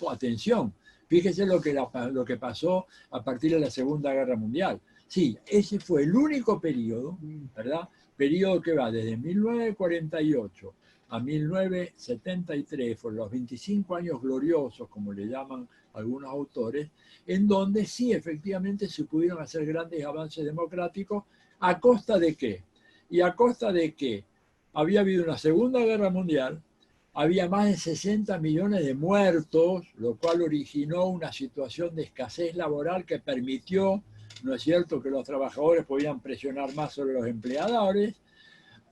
atención, fíjese lo que pasó a partir de la Segunda Guerra Mundial. Sí, ese fue el único periodo, ¿verdad? Periodo que va desde 1948 a 1973, fueron los 25 años gloriosos, como le llaman algunos autores, en donde sí efectivamente se pudieron hacer grandes avances democráticos. ¿A costa de qué? Y a costa de que había habido una Segunda Guerra Mundial, había más de 60 millones de muertos, lo cual originó una situación de escasez laboral que permitió, ¿no es cierto?, que los trabajadores podían presionar más sobre los empleadores.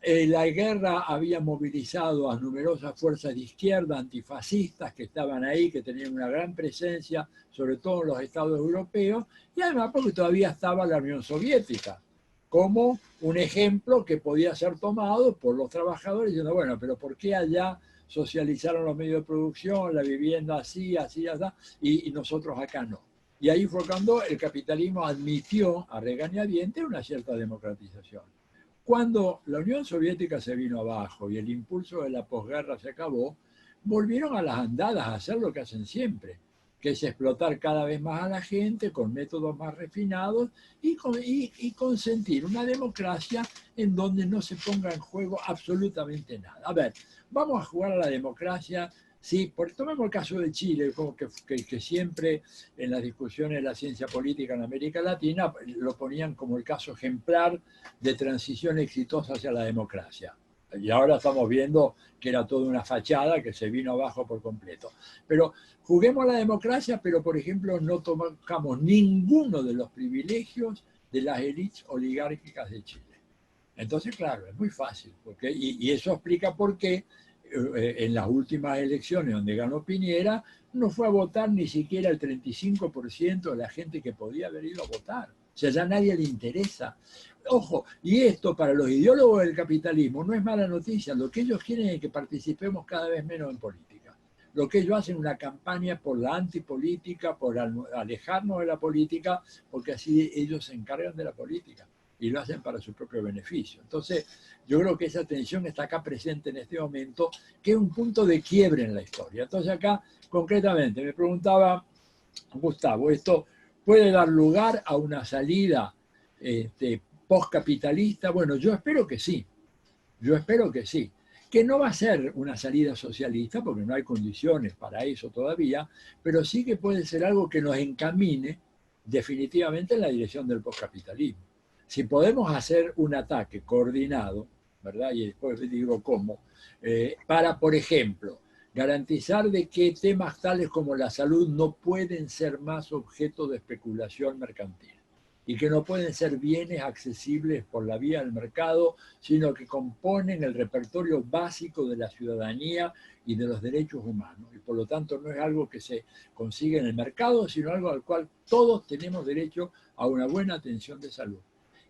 La guerra había movilizado a numerosas fuerzas de izquierda antifascistas que estaban ahí, que tenían una gran presencia, sobre todo en los estados europeos, y además porque todavía estaba la Unión Soviética, como un ejemplo que podía ser tomado por los trabajadores, diciendo, bueno, pero ¿por qué allá socializaron los medios de producción, la vivienda así, así, así, y nosotros acá no? Y ahí fue cuando el capitalismo admitió a regañadientes una cierta democratización. Cuando la Unión Soviética se vino abajo y el impulso de la posguerra se acabó, volvieron a las andadas a hacer lo que hacen siempre, que es explotar cada vez más a la gente con métodos más refinados y consentir una democracia en donde no se ponga en juego absolutamente nada. A ver, vamos a jugar a la democracia. Sí, tomemos el caso de Chile, como que siempre en las discusiones de la ciencia política en América Latina lo ponían como el caso ejemplar de transición exitosa hacia la democracia. Y ahora estamos viendo que era toda una fachada que se vino abajo por completo. Pero juguemos a la democracia, pero por ejemplo no tocamos ninguno de los privilegios de las élites oligárquicas de Chile. Entonces, claro, es muy fácil, y eso explica por qué en las últimas elecciones donde ganó Piñera, no fue a votar ni siquiera el 35% de la gente que podía haber ido a votar. O sea, ya a nadie le interesa. Ojo, y esto para los ideólogos del capitalismo no es mala noticia. Lo que ellos quieren es que participemos cada vez menos en política. Lo que ellos hacen es una campaña por la antipolítica, por alejarnos de la política, porque así ellos se encargan de la política y lo hacen para su propio beneficio. Entonces, yo creo que esa tensión está acá presente en este momento, que es un punto de quiebre en la historia. Entonces acá, concretamente, me preguntaba Gustavo, ¿esto puede dar lugar a una salida postcapitalista? Bueno, yo espero que sí. Yo espero que sí. Que no va a ser una salida socialista, porque no hay condiciones para eso todavía, pero sí que puede ser algo que nos encamine definitivamente en la dirección del postcapitalismo. Si podemos hacer un ataque coordinado, ¿verdad? Y después digo cómo, para, por ejemplo, garantizar de que temas tales como la salud no pueden ser más objeto de especulación mercantil y que no pueden ser bienes accesibles por la vía del mercado, sino que componen el repertorio básico de la ciudadanía y de los derechos humanos. Y por lo tanto no es algo que se consigue en el mercado, sino algo al cual todos tenemos derecho a una buena atención de salud.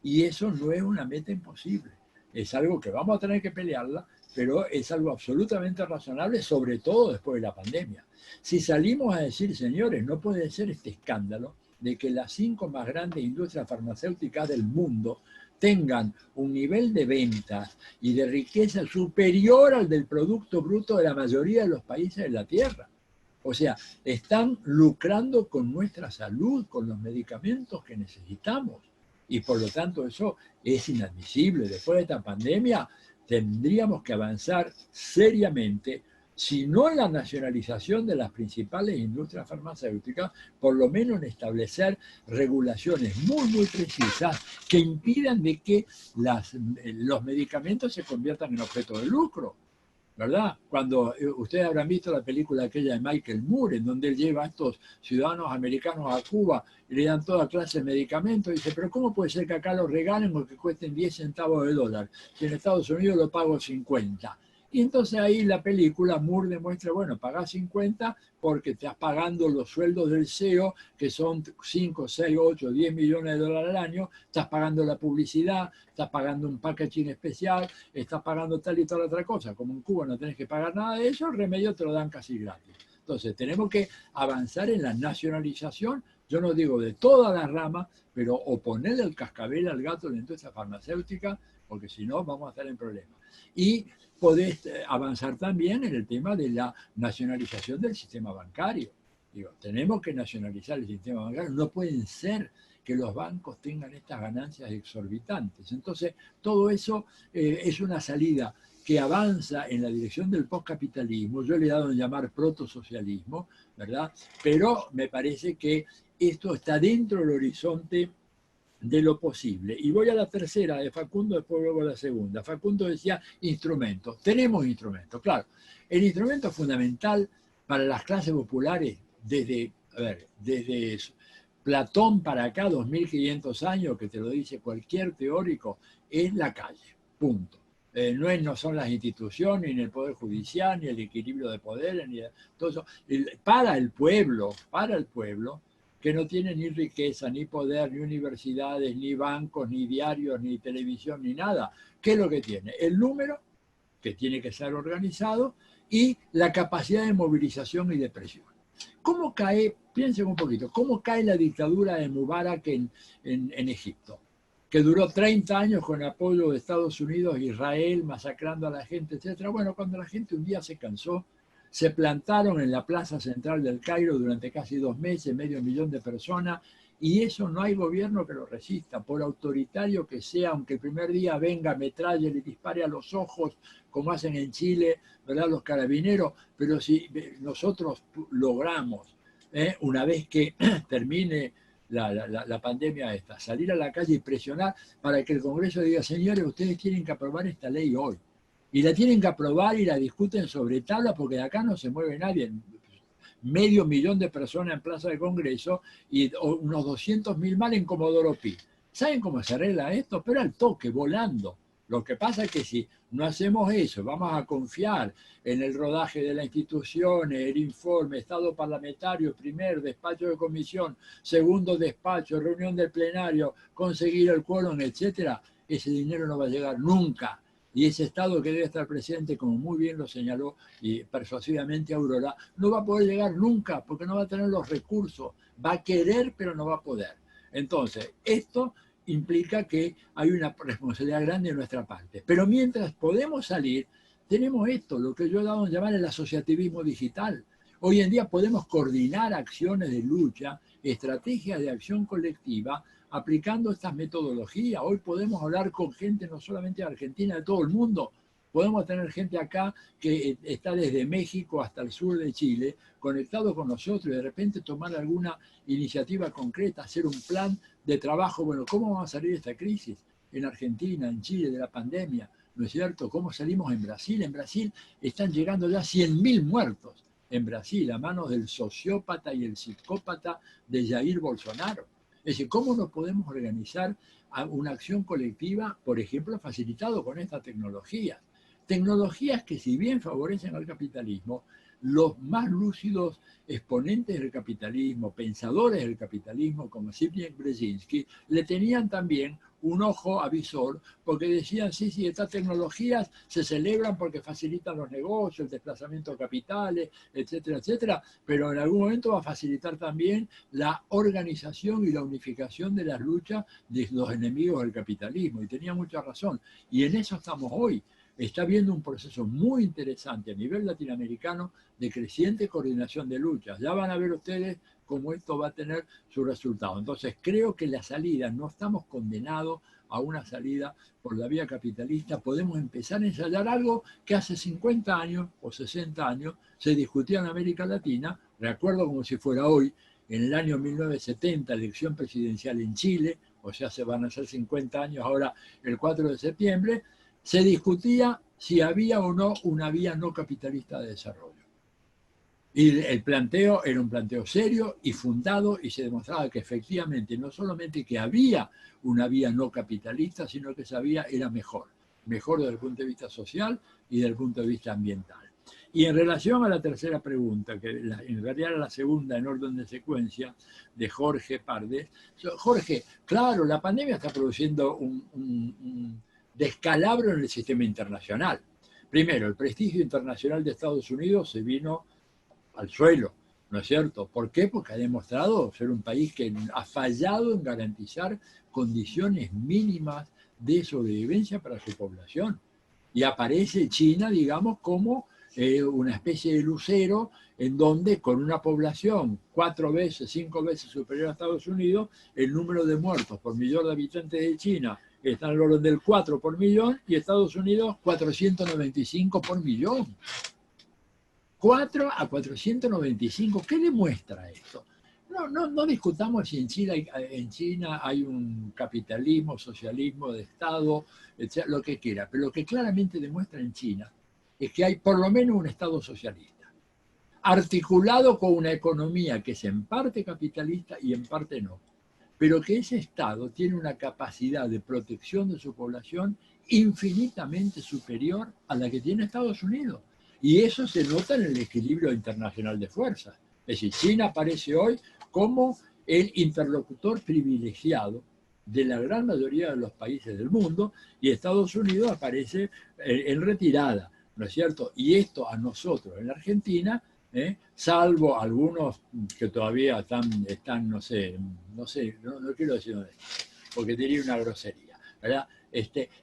Y eso no es una meta imposible. Es algo que vamos a tener que pelearla, pero es algo absolutamente razonable, sobre todo después de la pandemia. Si salimos a decir, señores, no puede ser este escándalo de que las 5 más grandes industrias farmacéuticas del mundo tengan un nivel de ventas y de riqueza superior al del Producto Bruto de la mayoría de los países de la Tierra. O sea, están lucrando con nuestra salud, con los medicamentos que necesitamos. Y por lo tanto eso es inadmisible. Después de esta pandemia tendríamos que avanzar seriamente, si no en la nacionalización de las principales industrias farmacéuticas, por lo menos en establecer regulaciones muy, muy precisas que impidan de que los medicamentos se conviertan en objeto de lucro. ¿Verdad? Cuando ustedes habrán visto la película aquella de Michael Moore, en donde él lleva a estos ciudadanos americanos a Cuba y le dan toda clase de medicamentos, y dice, pero ¿cómo puede ser que acá los regalen o que cuesten 10 centavos de dólar? Si en Estados Unidos lo pago 50. Y entonces ahí la película Moore demuestra, bueno, pagás 50 porque estás pagando los sueldos del CEO, que son 5, 6, 8, 10 millones de dólares al año, estás pagando la publicidad, estás pagando un packaging especial, estás pagando tal y tal otra cosa. Como en Cuba no tenés que pagar nada de eso, el remedio te lo dan casi gratis. Entonces tenemos que avanzar en la nacionalización yo no digo de todas las ramas, pero o ponerle el cascabel al gato de la industria farmacéutica, porque si no vamos a estar en problemas. Y podés avanzar también en el tema de la nacionalización del sistema bancario. Digo, tenemos que nacionalizar el sistema bancario, no pueden ser que los bancos tengan estas ganancias exorbitantes. Entonces, todo eso es una salida que avanza en la dirección del postcapitalismo. Yo le he dado a llamar protosocialismo, ¿verdad? Pero me parece que esto está dentro del horizonte de lo posible. Y voy a la tercera de Facundo, después luego a la segunda. Facundo decía instrumentos. Tenemos instrumentos, claro. El instrumento fundamental para las clases populares desde Platón para acá, 2500 años, que te lo dice cualquier teórico, es la calle, punto. No son las instituciones, ni el Poder Judicial, ni el equilibrio de poderes, ni todo eso. Para el pueblo, que no tiene ni riqueza, ni poder, ni universidades, ni bancos, ni diarios, ni televisión, ni nada. ¿Qué es lo que tiene? El número, que tiene que ser organizado, y la capacidad de movilización y de presión. ¿Cómo cae, piensen un poquito, cómo cae la dictadura de Mubarak en Egipto? Que duró 30 años con apoyo de Estados Unidos, Israel, masacrando a la gente, etc. Bueno, cuando la gente un día se cansó, se plantaron en la plaza central del Cairo durante casi 2 meses, 500.000 de personas, y eso no hay gobierno que lo resista, por autoritario que sea, aunque el primer día venga, metralle, le dispare a los ojos, como hacen en Chile, ¿verdad?, los carabineros, pero si nosotros logramos, una vez que termine la pandemia esta, salir a la calle y presionar para que el Congreso diga, señores, ustedes tienen que aprobar esta ley hoy. Y la tienen que aprobar y la discuten sobre tabla porque de acá no se mueve nadie. 500.000 de personas en Plaza de Congreso y unos 200.000 más en Comodoro Pi. ¿Saben cómo se arregla esto? Pero al toque, volando. Lo que pasa es que si no hacemos eso, vamos a confiar en el rodaje de las instituciones, el informe, estado parlamentario, primer despacho de comisión, segundo despacho, reunión del plenario, conseguir el quórum, etcétera, ese dinero no va a llegar nunca. Y ese Estado que debe estar presente, como muy bien lo señaló y persuasivamente Aurora, no va a poder llegar nunca porque no va a tener los recursos. Va a querer, pero no va a poder. Entonces, esto implica que hay una responsabilidad grande de nuestra parte. Pero mientras podemos salir, tenemos esto, lo que yo he dado a llamar el asociativismo digital. Hoy en día podemos coordinar acciones de lucha, estrategias de acción colectiva, aplicando estas metodologías. Hoy podemos hablar con gente no solamente de Argentina, de todo el mundo. Podemos tener gente acá que está desde México hasta el sur de Chile, conectado con nosotros y de repente tomar alguna iniciativa concreta, hacer un plan de trabajo. Bueno, ¿cómo vamos a salir de esta crisis? En Argentina, en Chile, de la pandemia, ¿no es cierto? ¿Cómo salimos en Brasil? En Brasil están llegando ya 100.000 muertos en Brasil a manos del sociópata y el psicópata de Jair Bolsonaro. Es decir, ¿cómo nos podemos organizar a una acción colectiva, por ejemplo, facilitado con estas tecnologías? Tecnologías que, si bien favorecen al capitalismo, los más lúcidos exponentes del capitalismo, pensadores del capitalismo, como Zbigniew Brzezinski, le tenían también un ojo avisor, porque decían, sí, estas tecnologías se celebran porque facilitan los negocios, el desplazamiento de capitales, etcétera, etcétera, pero en algún momento va a facilitar también la organización y la unificación de las luchas de los enemigos del capitalismo, y tenía mucha razón, y en eso estamos hoy. Está habiendo un proceso muy interesante a nivel latinoamericano de creciente coordinación de luchas. Ya van a ver ustedes cómo esto va a tener su resultado. Entonces, creo que la salida, no estamos condenados a una salida por la vía capitalista. Podemos empezar a ensayar algo que hace 50 años o 60 años se discutía en América Latina. Recuerdo como si fuera hoy, en el año 1970, elección presidencial en Chile, o sea, se van a hacer 50 años ahora el 4 de septiembre, se discutía si había o no una vía no capitalista de desarrollo. Y el planteo era un planteo serio y fundado, y se demostraba que efectivamente no solamente que había una vía no capitalista, sino que esa vía era mejor desde el punto de vista social y desde el punto de vista ambiental. Y en relación a la tercera pregunta, que en realidad era la segunda en orden de secuencia, de Jorge Pardes. Jorge, claro, la pandemia está produciendo un descalabro en el sistema internacional. Primero, el prestigio internacional de Estados Unidos se vino al suelo. ¿no es cierto? ¿Por qué? Porque ha demostrado ser un país que ha fallado en garantizar condiciones mínimas de sobrevivencia para su población. Y aparece China, digamos, como una especie de lucero en donde con una población 4 veces, 5 veces superior a Estados Unidos, el número de muertos por millón de habitantes de China está en el orden del 4 por millón y Estados Unidos 495 por millón. 4 a 495. ¿Qué demuestra esto? No discutamos si en China hay un capitalismo, socialismo de Estado, etc., lo que quiera, pero lo que claramente demuestra en China es que hay por lo menos un Estado socialista, articulado con una economía que es en parte capitalista y en parte no, pero que ese Estado tiene una capacidad de protección de su población infinitamente superior a la que tiene Estados Unidos. Y eso se nota en el equilibrio internacional de fuerzas. Es decir, China aparece hoy como el interlocutor privilegiado de la gran mayoría de los países del mundo y Estados Unidos aparece en retirada, ¿no es cierto? Y esto a nosotros en la Argentina, salvo algunos que todavía están no quiero decir dónde, porque diría una grosería, ¿verdad?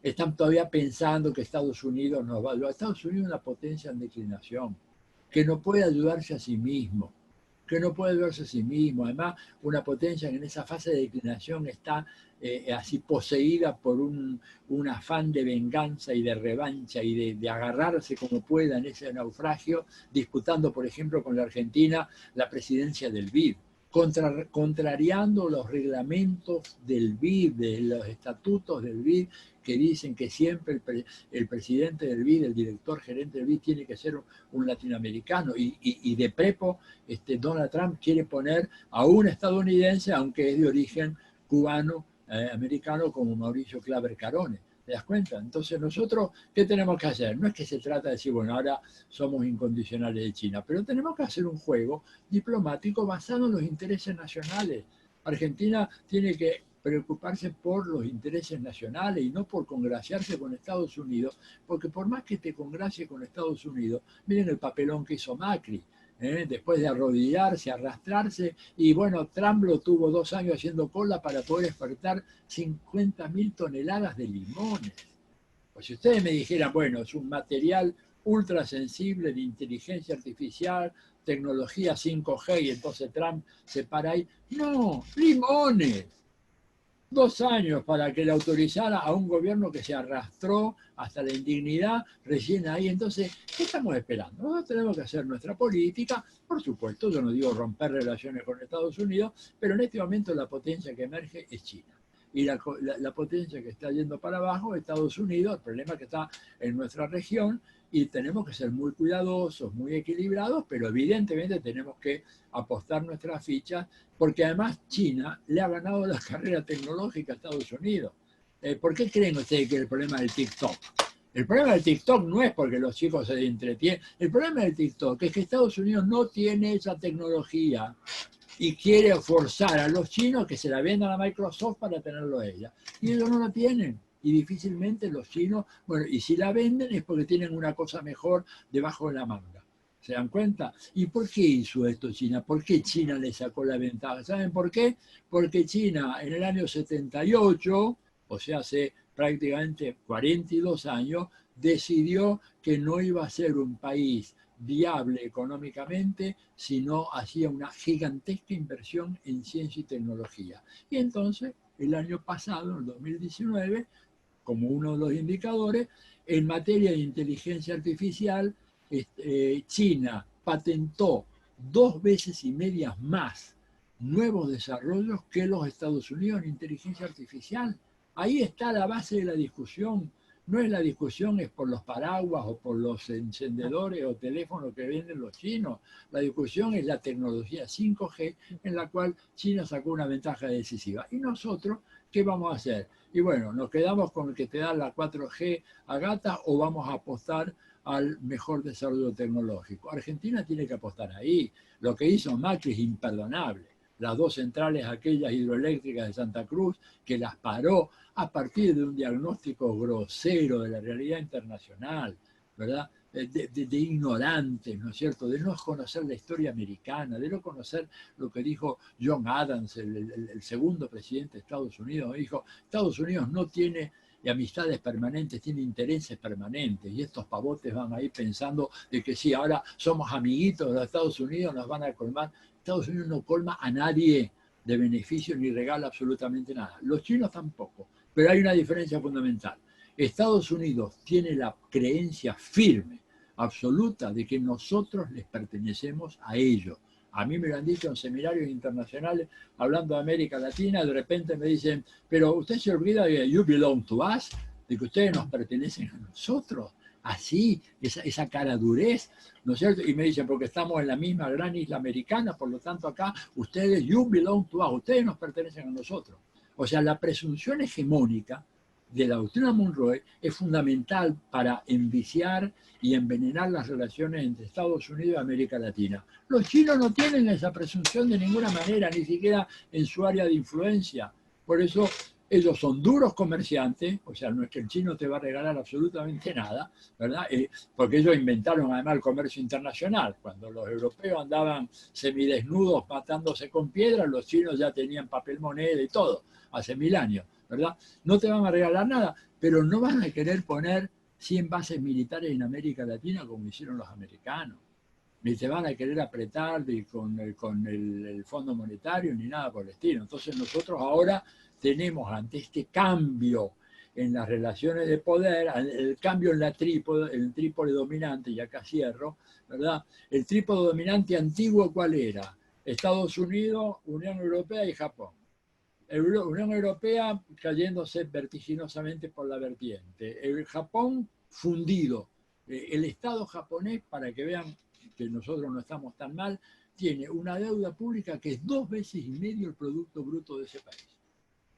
Están todavía pensando que Estados Unidos nos va a ayudar. Estados Unidos es una potencia en declinación, que no puede ayudarse a sí mismo, Además, una potencia que en esa fase de declinación está así poseída por un afán de venganza y de revancha y de agarrarse como pueda en ese naufragio, disputando, por ejemplo, con la Argentina la presidencia del BID. Contrariando los reglamentos del BID, de los estatutos del BID, que dicen que siempre el presidente del BID, el director gerente del BID, tiene que ser un latinoamericano. Y de prepo, Donald Trump quiere poner a un estadounidense, aunque es de origen cubano, americano, como Mauricio Claver Carone. ¿Te das cuenta? Entonces nosotros, ¿qué tenemos que hacer? No es que se trata de decir, bueno, ahora somos incondicionales de China, pero tenemos que hacer un juego diplomático basado en los intereses nacionales. Argentina tiene que preocuparse por los intereses nacionales y no por congraciarse con Estados Unidos, porque por más que te congracie con Estados Unidos, miren el papelón que hizo Macri, después de arrodillarse, arrastrarse, y bueno, Trump lo tuvo 2 años haciendo cola para poder exportar 50.000 toneladas de limones. Pues si ustedes me dijeran, bueno, es un material ultra sensible de inteligencia artificial, tecnología 5G, y entonces Trump se para ahí. No, limones. 2 años para que le autorizara a un gobierno que se arrastró hasta la indignidad recién ahí. Entonces, ¿qué estamos esperando? Nosotros tenemos que hacer nuestra política. Por supuesto, yo no digo romper relaciones con Estados Unidos, pero en este momento la potencia que emerge es China. Y la potencia que está yendo para abajo es Estados Unidos, el problema que está en nuestra región, y tenemos que ser muy cuidadosos, muy equilibrados, pero evidentemente tenemos que apostar nuestras fichas, porque además China le ha ganado la carrera tecnológica a Estados Unidos. ¿Por qué creen ustedes que el problema del TikTok? El problema del TikTok no es porque los chicos se entretienen. El problema del TikTok es que Estados Unidos no tiene esa tecnología y quiere forzar a los chinos que se la vendan a Microsoft para tenerlo ella. Y ellos no la tienen. Y difícilmente los chinos, bueno, y si la venden es porque tienen una cosa mejor debajo de la manga. ¿Se dan cuenta? ¿Y por qué hizo esto China? ¿Por qué China le sacó la ventaja? ¿Saben por qué? Porque China en el año 78, o sea, hace prácticamente 42 años, decidió que no iba a ser un país viable económicamente si no hacía una gigantesca inversión en ciencia y tecnología. Y entonces, el año pasado, en el 2019, como uno de los indicadores, en materia de inteligencia artificial, China patentó 2 veces y media más nuevos desarrollos que los Estados Unidos en inteligencia artificial. Ahí está la base de la discusión. No es la discusión es por los paraguas o por los encendedores o teléfonos que venden los chinos. La discusión es la tecnología 5G en la cual China sacó una ventaja decisiva. Y nosotros, ¿qué vamos a hacer? Y bueno, ¿nos quedamos con el que te da la 4G a gata o vamos a apostar al mejor desarrollo tecnológico? Argentina tiene que apostar ahí. Lo que hizo Macri es imperdonable. Las 2 centrales, aquellas hidroeléctricas de Santa Cruz, que las paró a partir de un diagnóstico grosero de la realidad internacional, ¿verdad? de ignorantes, ¿no es cierto?, de no conocer la historia americana, de no conocer lo que dijo John Adams, el segundo presidente de Estados Unidos. Dijo, Estados Unidos no tiene amistades permanentes, tiene intereses permanentes, y estos pavotes van ahí pensando de que sí, ahora somos amiguitos de los Estados Unidos, nos van a colmar. Estados Unidos no colma a nadie de beneficio ni regala absolutamente nada. Los chinos tampoco, pero hay una diferencia fundamental. Estados Unidos tiene la creencia firme, absoluta, de que nosotros les pertenecemos a ellos. A mí me lo han dicho en seminarios internacionales, hablando de América Latina, de repente me dicen, pero usted se olvida de you belong to us, de que ustedes nos pertenecen a nosotros. Así, esa caradurez, ¿no es cierto? Y me dicen, porque estamos en la misma gran isla americana, por lo tanto acá, ustedes, you belong to us, ustedes nos pertenecen a nosotros. O sea, la presunción hegemónica de la doctrina Monroe es fundamental para enviciar y envenenar las relaciones entre Estados Unidos y América Latina. Los chinos no tienen esa presunción de ninguna manera, ni siquiera en su área de influencia. Por eso ellos son duros comerciantes, o sea, no es que el chino te va a regalar absolutamente nada, ¿verdad? Porque ellos inventaron además el comercio internacional. Cuando los europeos andaban semidesnudos matándose con piedras, los chinos ya tenían papel moneda y todo, hace 1000 años. ¿Verdad? No te van a regalar nada, pero no van a querer poner 100 bases militares en América Latina como hicieron los americanos. Ni te van a querer apretar con el Fondo Monetario ni nada por el estilo. Entonces nosotros ahora tenemos ante este cambio en las relaciones de poder, el cambio en el trípode dominante, y acá cierro, ¿verdad? El trípode dominante antiguo, ¿cuál era? Estados Unidos, Unión Europea y Japón. Unión Europea cayéndose vertiginosamente por la vertiente. El Japón fundido. El Estado japonés, para que vean que nosotros no estamos tan mal, tiene una deuda pública que es 2,5 veces el Producto Bruto de ese país.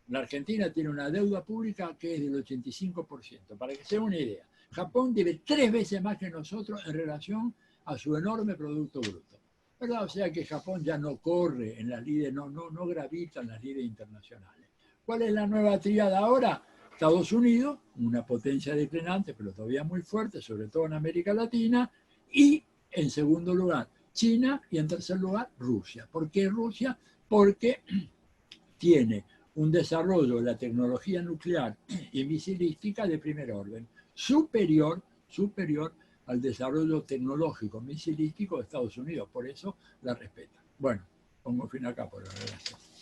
La Argentina tiene una deuda pública que es del 85%. Para que se den una idea, Japón debe 3 veces más que nosotros en relación a su enorme Producto Bruto. ¿Verdad? O sea que Japón ya no corre en las lides, no gravita en las lides internacionales. ¿Cuál es la nueva tríada ahora? Estados Unidos, una potencia declinante, pero todavía muy fuerte, sobre todo en América Latina, y en segundo lugar China, y en tercer lugar Rusia. ¿Por qué Rusia? Porque tiene un desarrollo de la tecnología nuclear y misilística de primer orden, superior al desarrollo tecnológico misilístico de Estados Unidos. Por eso la respeta. Bueno, pongo fin acá por ahora. Gracias.